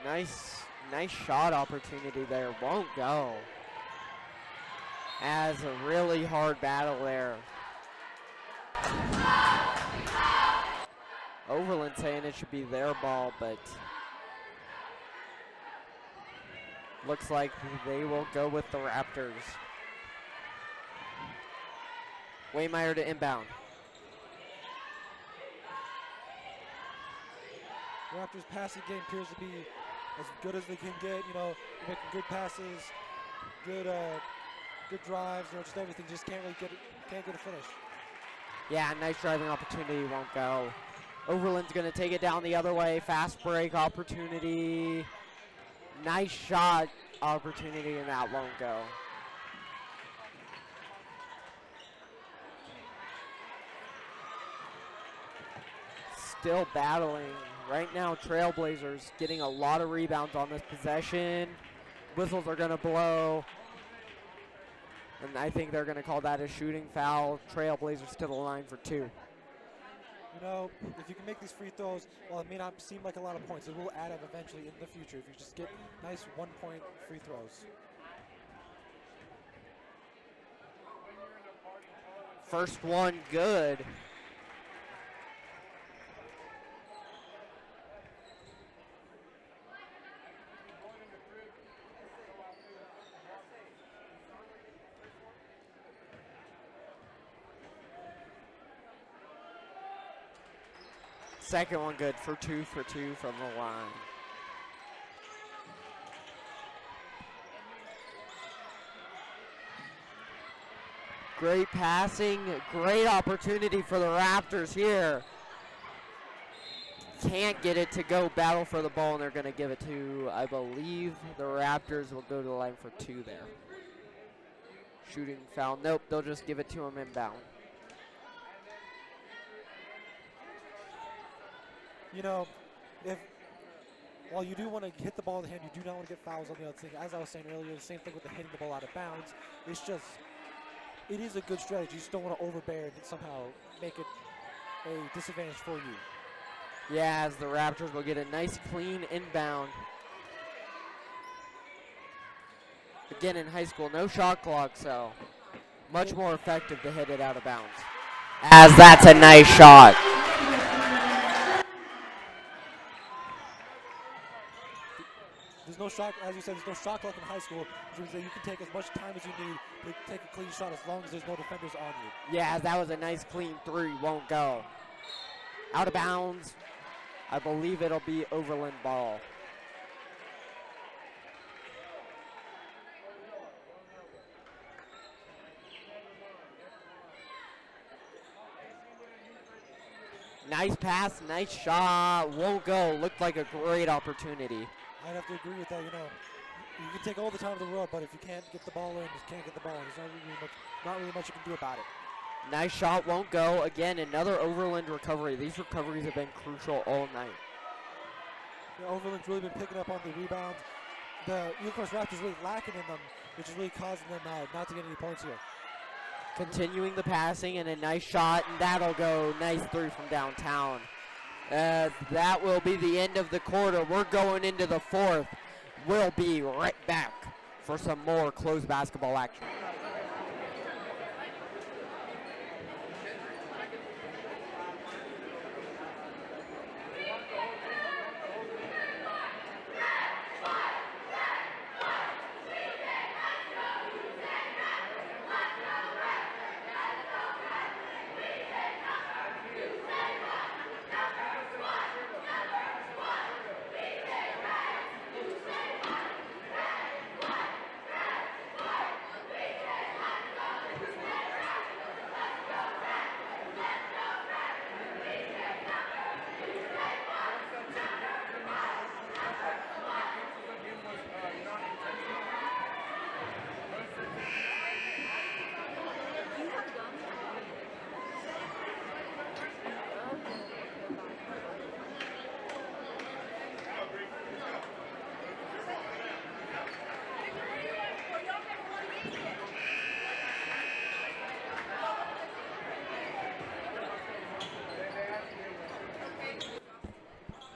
Nice shot opportunity there. Won't go. As a really hard battle there. Overland saying it should be their ball, but looks like they will go with the Raptors. Waymeyer to inbound. Raptors' passing game appears to be as good as they can get. You know, making good passes, good drives. You know, just everything. Just can't get a finish. Yeah, nice driving opportunity, won't go. Overland's gonna take it down the other way. Fast break opportunity. Nice shot opportunity, and that won't go. Still battling. Right now, Trailblazers getting a lot of rebounds on this possession. Whistles are gonna blow. And I think they're going to call that a shooting foul. Trailblazers to the line for 2. You know, if you can make these free throws, while it may not seem like a lot of points, it will add up eventually in the future if you just get nice 1-point free throws. First one good. Second one good for 2 for 2 from the line. Great passing, great opportunity for the Raptors here. Can't get it to go, battle for the ball, and they're going to give it to, I believe, the Raptors will go to the line for 2 there. Shooting foul, nope, they'll just give it to him inbound. You know, while you do want to hit the ball in the hand, you do not want to get fouls on the other thing. As I was saying earlier, the same thing with the hitting the ball out of bounds. It is a good strategy. You just don't want to overbear and somehow make it a disadvantage for you. Yeah, as the Raptors will get a nice clean inbound. Again, in high school, no shot clock, so much more effective to hit it out of bounds. As that's a nice shot. There's no shot, as you said, there's no shot clock in high school, which means that you can take as much time as you need to take a clean shot as long as there's no defenders on you. Yeah, that was a nice clean 3, won't go. Out of bounds. I believe it'll be Overland ball. Nice pass, nice shot, won't go. Looked like a great opportunity. I'd have to agree with that. You know, you can take all the time in the world, but if you can't get the ball in, you can't get the ball in. There's not really much you can do about it. Nice shot, won't go. Again, another Overland recovery. These recoveries have been crucial all night. Yeah, Overland's really been picking up on the rebounds. the Eaglecrest Raptors really lacking in them, which is really causing them not to get any points here. Continuing the passing and a nice shot, and that'll go. Nice three from downtown. That will be the end of the quarter. We're going into the fourth. We'll be right back for some more closed basketball action.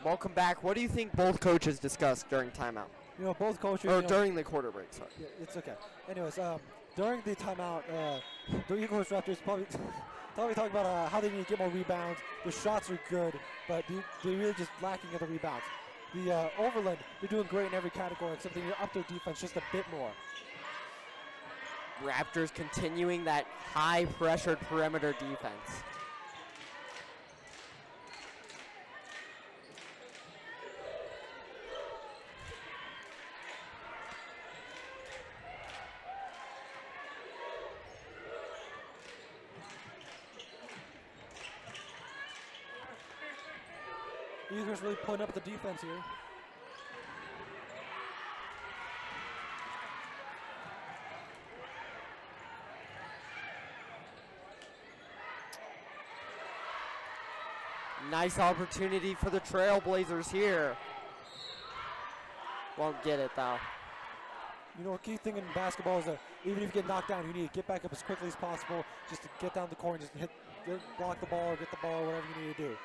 Welcome back. What do you think both coaches discussed during timeout? You know, both coaches. Or during the quarter break, sorry. Yeah, it's okay. Anyways, during the timeout, the Eagles Raptors probably talking about how they need to get more rebounds. The shots are good, but they're really just lacking in the rebounds. The Overland, they're doing great in every category, except they need to up their defense just a bit more. Raptors continuing that high-pressured perimeter defense. Eagles really putting up the defense here. Nice opportunity for the Trailblazers here. Won't get it though. You know, a key thing in basketball is that even if you get knocked down, you need to get back up as quickly as possible, just to get down the court and just block the ball or get the ball, whatever you need to do.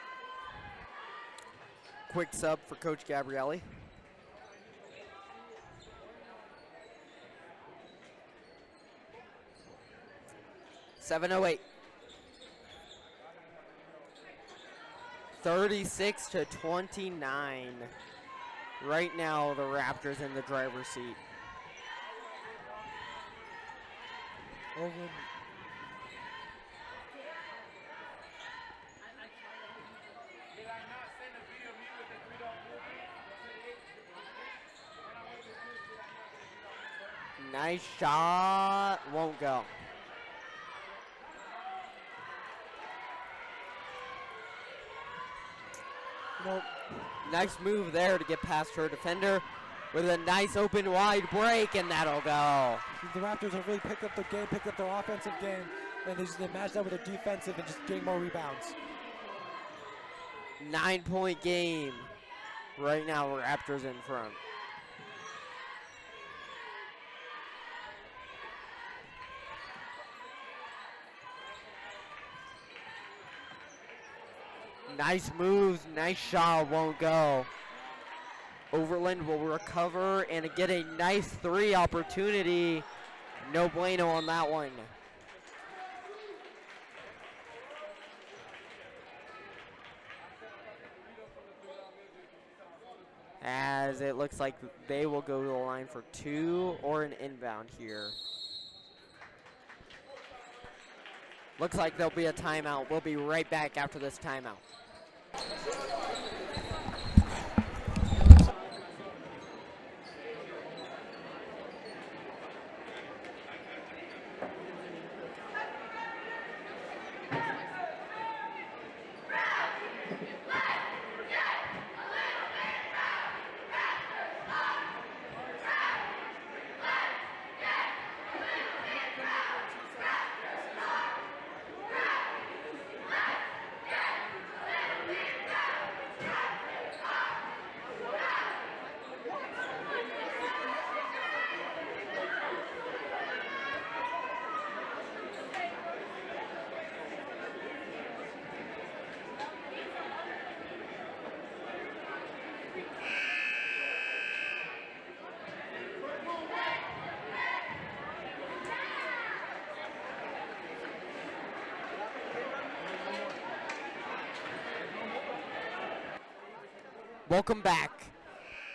Quick sub for Coach Gabrielli. .708. 36-29. Right now, the Raptors in the driver's seat. Overland. Nice shot, won't go. Nope. Nice move there to get past her defender with a nice open wide break, and that'll go. The Raptors have really picked up their game, picked up their offensive game, and they match that with their defensive and just getting more rebounds. 9-point game. Right now, Raptors in front. Nice moves, nice shot, won't go. Overland will recover and get a nice three opportunity. No bueno on that one. As it looks like they will go to the line for two or an inbound here. Looks like there'll be a timeout. We'll be right back after this timeout. Welcome back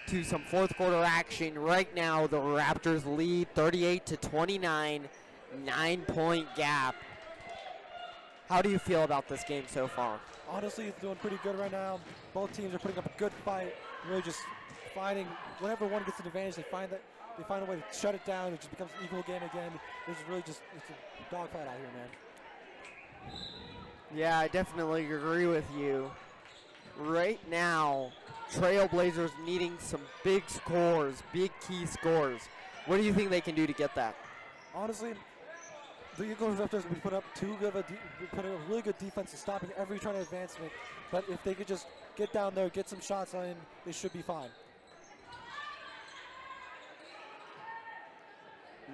to some fourth quarter action. Right now, the Raptors lead 38-29, 9-point gap. How do you feel about this game so far? Honestly, it's doing pretty good right now. Both teams are putting up a good fight. Really just fighting. Whenever one gets an advantage, they find a way to shut it down. It just becomes an equal game again. It's a dogfight out here, man. Yeah, I definitely agree with you. Right now, Trailblazers needing some big scores, big key scores. What do you think they can do to get that? Honestly, the Eaglecrest we put up put a really good defense in stopping every trying to advancement. But if they could just get down there, get some shots in, they should be fine.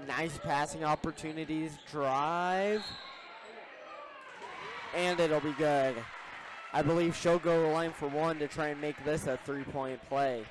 Nice passing opportunities, drive, and it'll be good. I believe she'll go to the line for one to try and make this a 3-point play.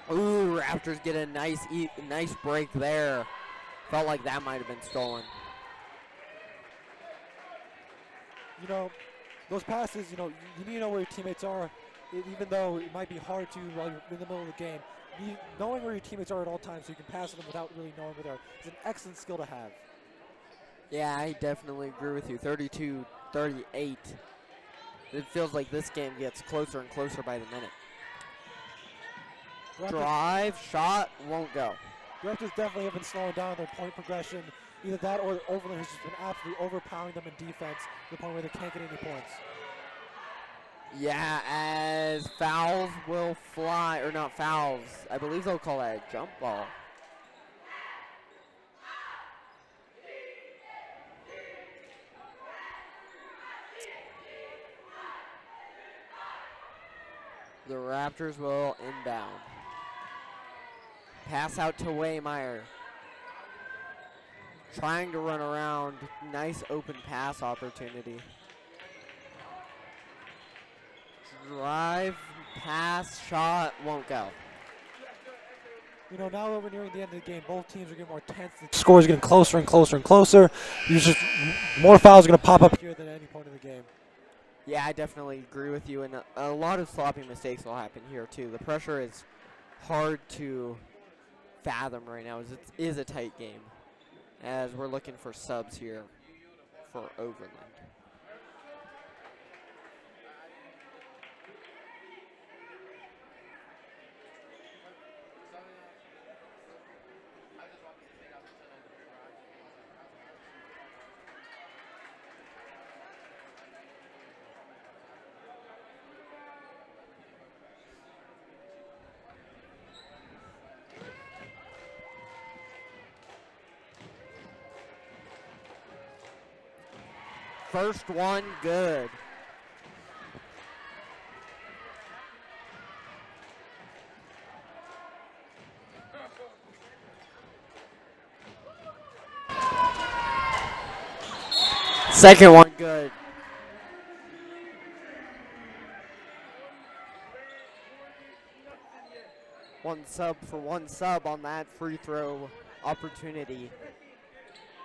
Ooh, Raptors get a nice break there. Felt like that might have been stolen. You know, those passes, you need to know where your teammates are, even though it might be hard to while you're in the middle of the game. Knowing where your teammates are at all times so you can pass them without really knowing where they are is an excellent skill to have. Yeah, I definitely agree with you. 32-38. It feels like this game gets closer and closer by the minute. Drive, shot, won't go. The Raptors definitely have been slowing down their point progression. Either that or Overland has just been absolutely overpowering them in defense to the point where they can't get any points. Yeah, as fouls will fly, or not fouls. I believe they'll call that a jump ball. The Raptors will inbound. Pass out to Waymeyer. Trying to run around. Nice open pass opportunity. Drive, pass, shot, won't go. You know, now that we're nearing the end of the game, both teams are getting more tense. The score is getting closer and closer and closer. More fouls are going to pop up here than at any point in the game. Yeah, I definitely agree with you, and a lot of sloppy mistakes will happen here too. The pressure is hard to fathom right now, as it is a tight game, as we're looking for subs here for Overland. First one, good. Second one, good. One sub on that free throw opportunity.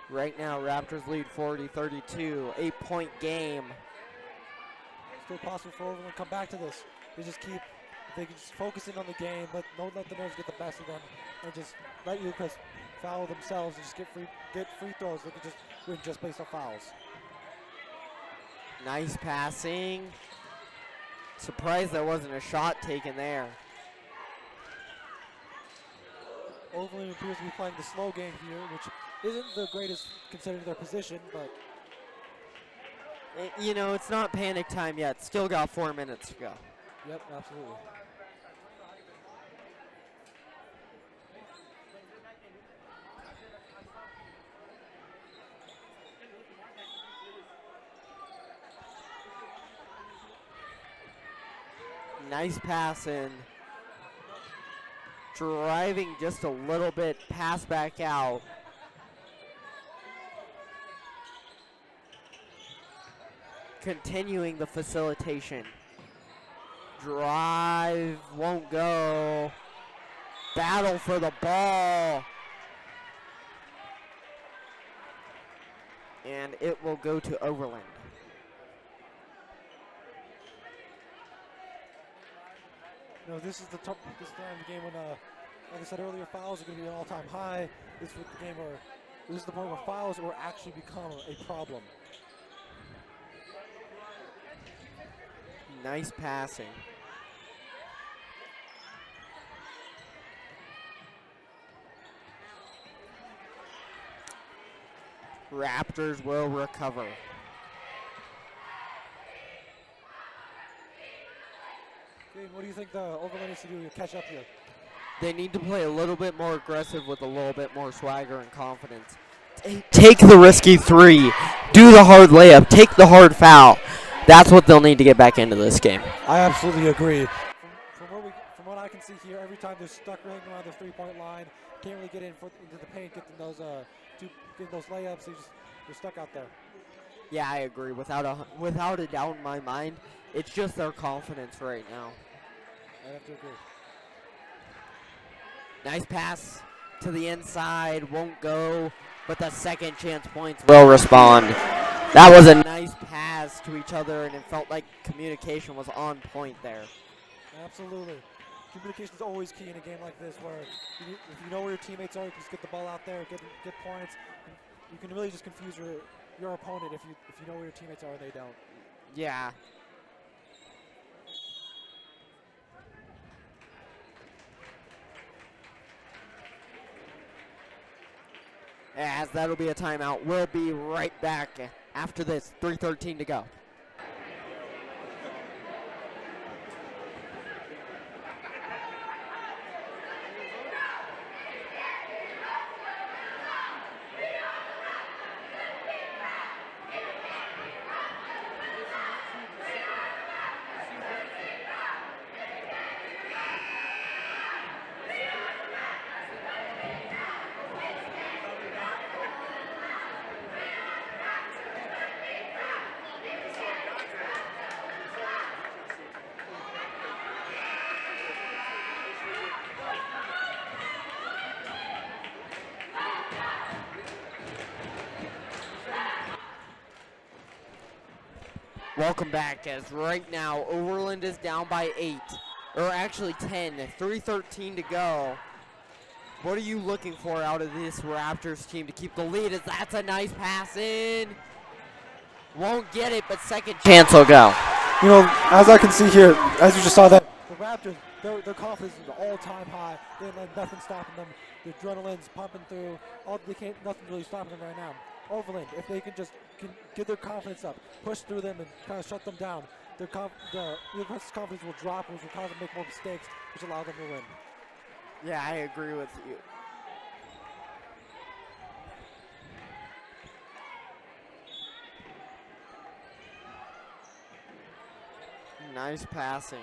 Right now, Raptors lead 40-32, 8-point game. Still possible for Overland to come back to this. They can just focus in on the game, don't let the nerves get the best of them, and just let Eaglecrest foul themselves and just get free throws. They can just win just based on fouls. Nice passing. Surprised there wasn't a shot taken there. Overland appears to be playing the slow game here, which isn't the greatest considering their position, but You know, it's not panic time yet. Still got 4 minutes to go. yep, absolutely. Nice pass in. driving just a little bit, pass back out. Continuing the facilitation. Drive won't go. Battle for the ball. And it will go to Overland. You know, this is the time of the game when, like I said earlier, fouls are going to be an all-time high. This is the game where this is the point where fouls will actually become a problem. Nice passing. Raptors will recover. Green, what do you think the Overland needs to do to catch up here? They need to play a little bit more aggressive with a little bit more swagger and confidence. Take the risky three. Do the hard layup. Take the hard foul. That's what they'll need to get back into this game. I absolutely agree. From what I can see here, every time they're stuck hanging around the three-point line, can't really get into the paint, get those layups. They're stuck out there. Yeah, I agree. Without a doubt in my mind, it's just their confidence right now. I have to agree. Nice pass to the inside, won't go, but the second chance points will respond. That was a nice pass to each other, and it felt like communication was on point there. Absolutely. Communication is always key in a game like this, where if you know where your teammates are, you can just get the ball out there, get points. You can really just confuse your opponent if you know where your teammates are and they don't. Yeah. As that'll be a timeout. We'll be right back after this. 3:13 to go. Welcome back, as right now Overland is down by 8, or actually 10, 3:13 to go. What are you looking for out of this Raptors team to keep the lead? As that's a nice pass in. Won't get it, but second chance will go. You know, as I can see here, as you just saw that, the Raptors, their confidence is all-time high. They have nothing stopping them. The adrenaline's pumping through. Nothing really stopping them right now. Overland, if they can just get their confidence up, push through them and kind of shut them down, the confidence will drop, which will cause them to make more mistakes, which allow them to win. Yeah, I agree with you. Nice passing.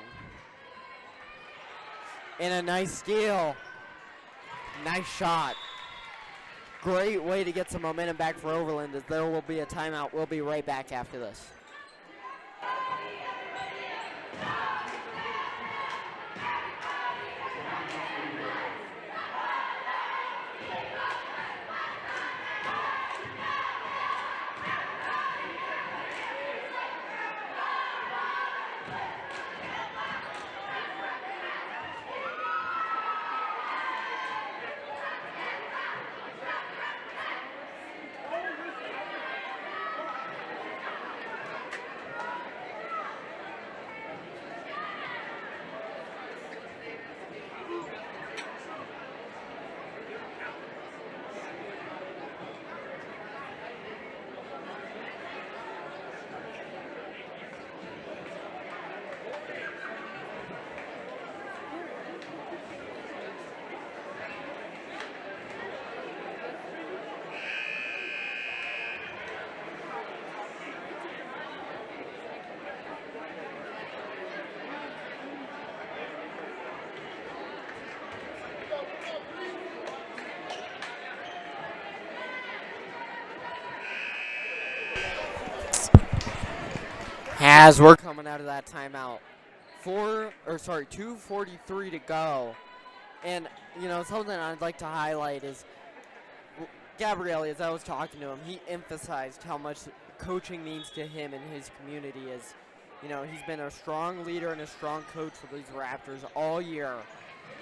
And a nice steal. Nice shot. Great way to get some momentum back for Overland, as there will be a timeout. We'll be right back after this. As we're coming out of that timeout. 2:43 to go. And, you know, something I'd like to highlight is Gabriele, as I was talking to him, he emphasized how much coaching means to him and his community. As, you know, he's been a strong leader and a strong coach for these Raptors all year.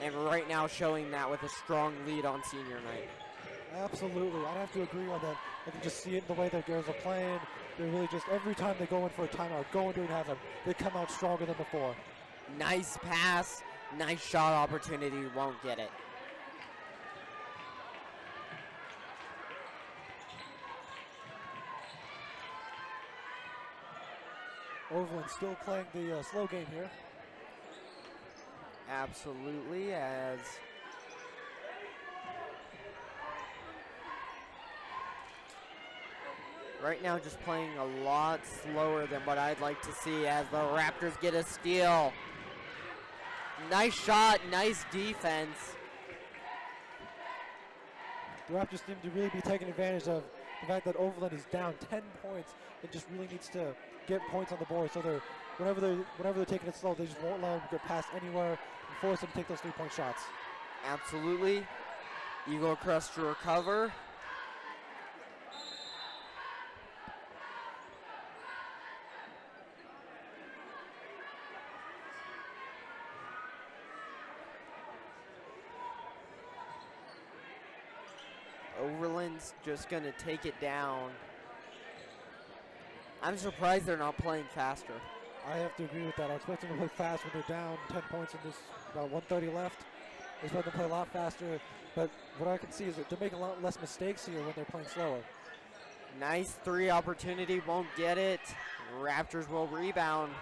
And right now showing that with a strong lead on senior night. Absolutely. I'd have to agree on that. I can just see it in the way their girls are playing. They're really just, every time they go in for a timeout, go into it and have them, they come out stronger than before. Nice pass, nice shot opportunity, won't get it. Overland still playing the slow game here. Absolutely, as right now just playing a lot slower than what I'd like to see as the Raptors get a steal. Nice shot, nice defense. The Raptors seem to really be taking advantage of the fact that Overland is down 10 points and just really needs to get points on the board. So whenever they're taking it slow, they just won't let them get past anywhere and force them to take those 3-point shots. Absolutely. Eaglecrest to recover. Overland's just going to take it down. I'm surprised they're not playing faster. I have to agree with that. I expect them to play fast when they're down 10 points in this, about 1:30 left. I expect them to play a lot faster, but what I can see is that they're making a lot less mistakes here when they're playing slower. Nice 3 opportunity, won't get it. Raptors will rebound.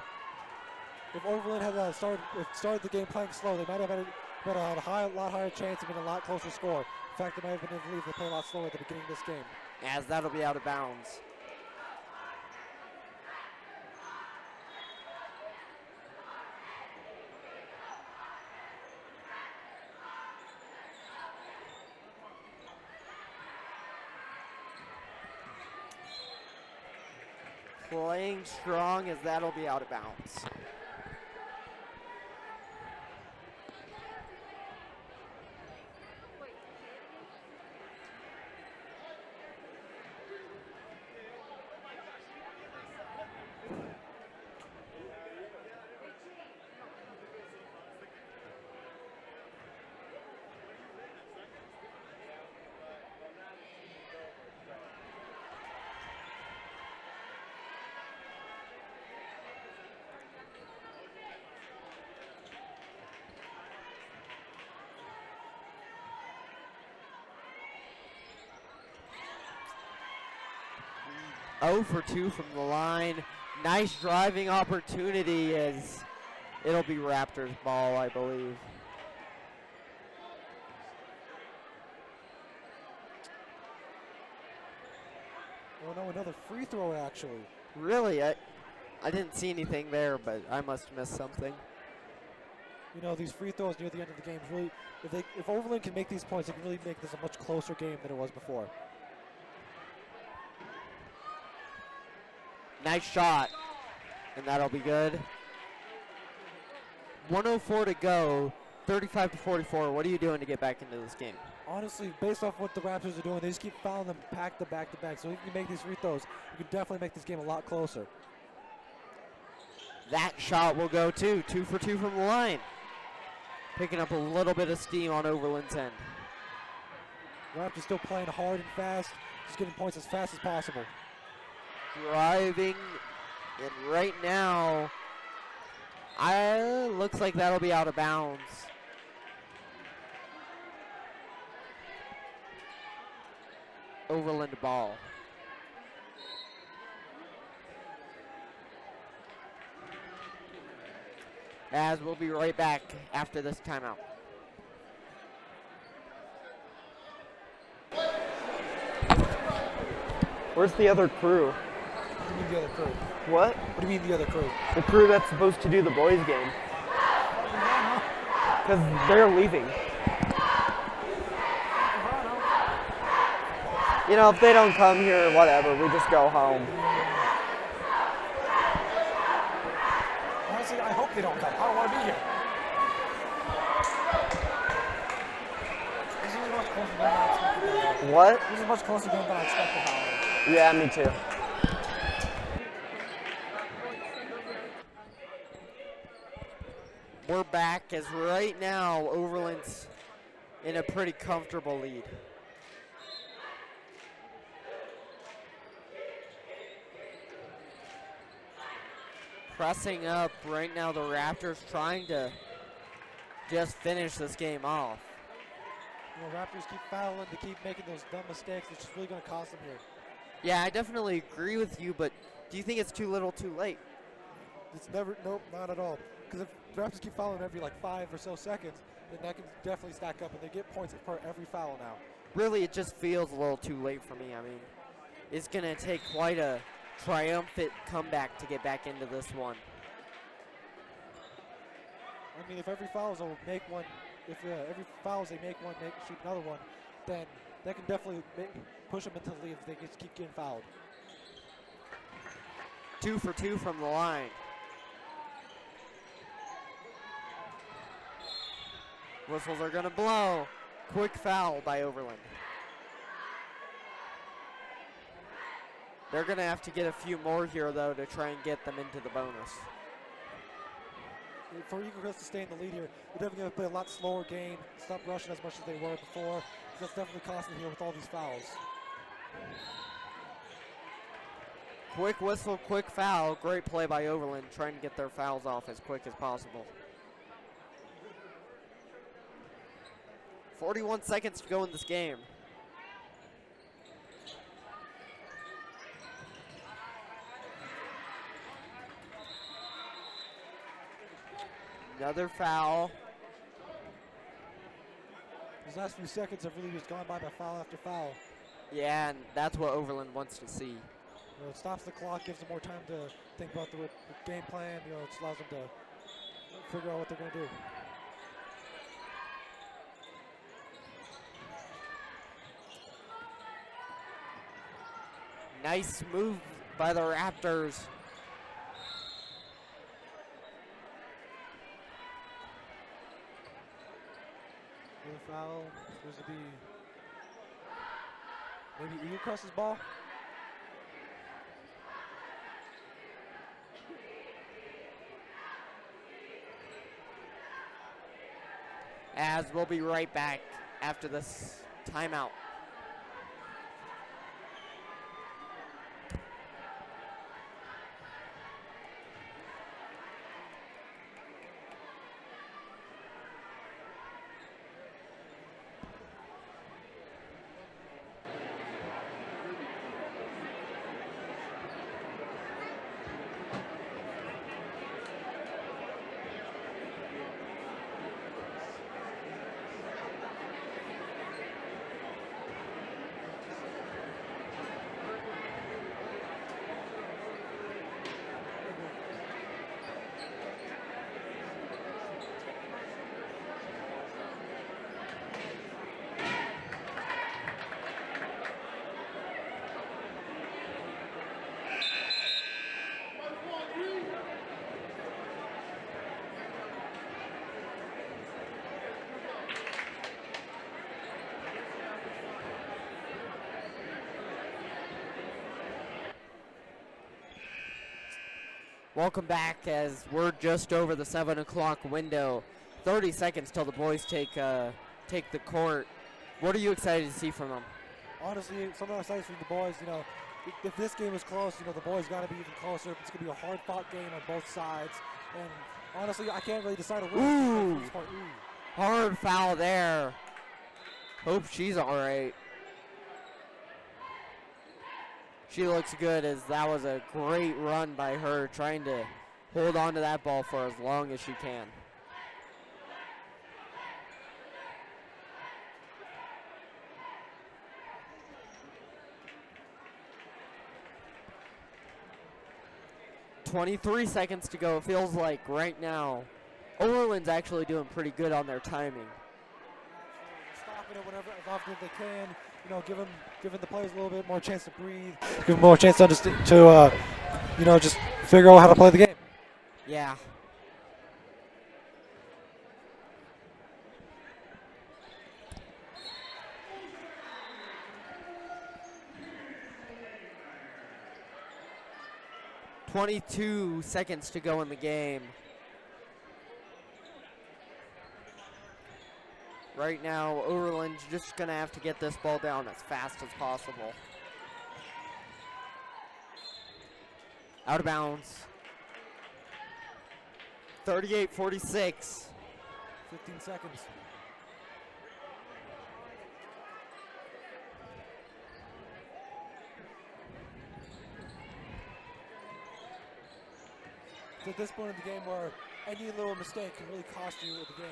If Overland had started the game playing slow, they might have had a lot higher chance of being a lot closer score. In fact, they might have been able to leave. They play a lot slower at the beginning of this game. As that'll be out of bounds. Playing strong as that'll be out of bounds. Oh for 2 from the line. Nice driving opportunity as it'll be Raptors ball, I believe. Oh no, another free throw actually. Really, I didn't see anything there, but I must have missed something. You know, these free throws near the end of the game really, if Overland can make these points, they can really make this a much closer game than it was before. Nice shot, and that'll be good. 1:04 to go, 35-44. What are you doing to get back into this game? Honestly, based off what the Raptors are doing, they just keep fouling them back to back to back. So if you can make these free throws, you can definitely make this game a lot closer. That shot will go too. 2 for 2 from the line. Picking up a little bit of steam on Overland's end. Raptors still playing hard and fast, just getting points as fast as possible. Driving, and right now, looks like that'll be out of bounds. Overland ball. As we'll be right back after this timeout. Where's the other crew? What do you mean the other crew? What? What do you mean the other crew? The crew that's supposed to do the boys game. Because they're leaving. You know, if they don't come here, whatever, we just go home. they don't come. I don't want to be here. This is a much closer game than I expected. What? This is a much closer game than I expected, however. Yeah, me too. We're back as right now Overland's in a pretty comfortable lead. Pressing up right now, the Raptors trying to just finish this game off. You know, Raptors keep fouling, they keep making those dumb mistakes, which is really going to cost them here. Yeah, I definitely agree with you, but do you think it's too little too late? It's never, nope, not at all. Because if Raptors keep fouling every like 5 or so seconds, then that can definitely stack up, and they get points for every foul now. Really, it just feels a little too late for me. I mean, it's going to take quite a triumphant comeback to get back into this one. I mean, if every fouls will make one, if every fouls they make one, shoot another one, then that can definitely push them into the lead if they just keep getting fouled. 2 for 2 from the line. Whistles are going to blow. Quick foul by Overland. They're going to have to get a few more here, though, to try and get them into the bonus. For Eaglecrest to stay in the lead here, they're definitely going to play a lot slower game, stop rushing as much as they were before. That's definitely costing here with all these fouls. Quick whistle, quick foul. Great play by Overland, trying to get their fouls off as quick as possible. 41 seconds to go in this game. Another foul. These last few seconds have really just gone by foul after foul. Yeah, and that's what Overland wants to see. You know, it stops the clock, gives them more time to think about the game plan. You know, it just allows them to figure out what they're going to do. Nice move by the Raptors. Another foul. Supposed to be maybe Eaglecrest's ball. As we'll be right back after this timeout. Welcome back as we're just over the 7 o'clock window. 30 seconds till the boys take the court. What are you excited to see from them? Honestly, something I'm excited for the boys. You know, if this game is close, you know, the boys got to be even closer. It's going to be a hard-fought game on both sides. And honestly, I can't really decide a winner. Ooh. Hard foul there. Hope she's all right. She looks good as that was a great run by her trying to hold on to that ball for as long as she can. "23 seconds to go." It feels like right now Overland's actually doing pretty good on their timing. Stopping it whenever, as often as they can. You know, giving the players a little bit more chance to breathe, give them more chance to understand, you know, just figure out how to play the game. Yeah. 22 seconds to go in the game. Right now, Overland's just going to have to get this ball down as fast as possible. Out of bounds. 38-46. 15 seconds. It's at this point in the game where any little mistake can really cost you the game.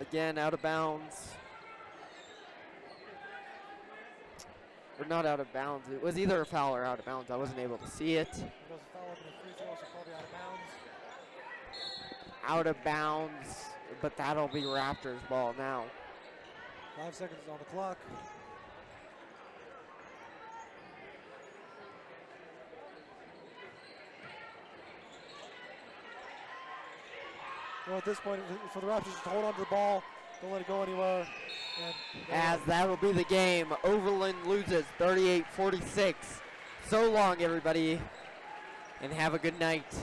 Again, out of bounds. Or not out of bounds. It was either a foul or out of bounds. I wasn't able to see it. It was a foul and a free throw, so probably out of bounds. Out of bounds, but that'll be Raptors ball now. 5 seconds on the clock. Well, at this point, for the Raptors, just hold on to the ball, don't let it go anywhere. And As that will be the game. Overland loses 38-46. So long, everybody, and have a good night.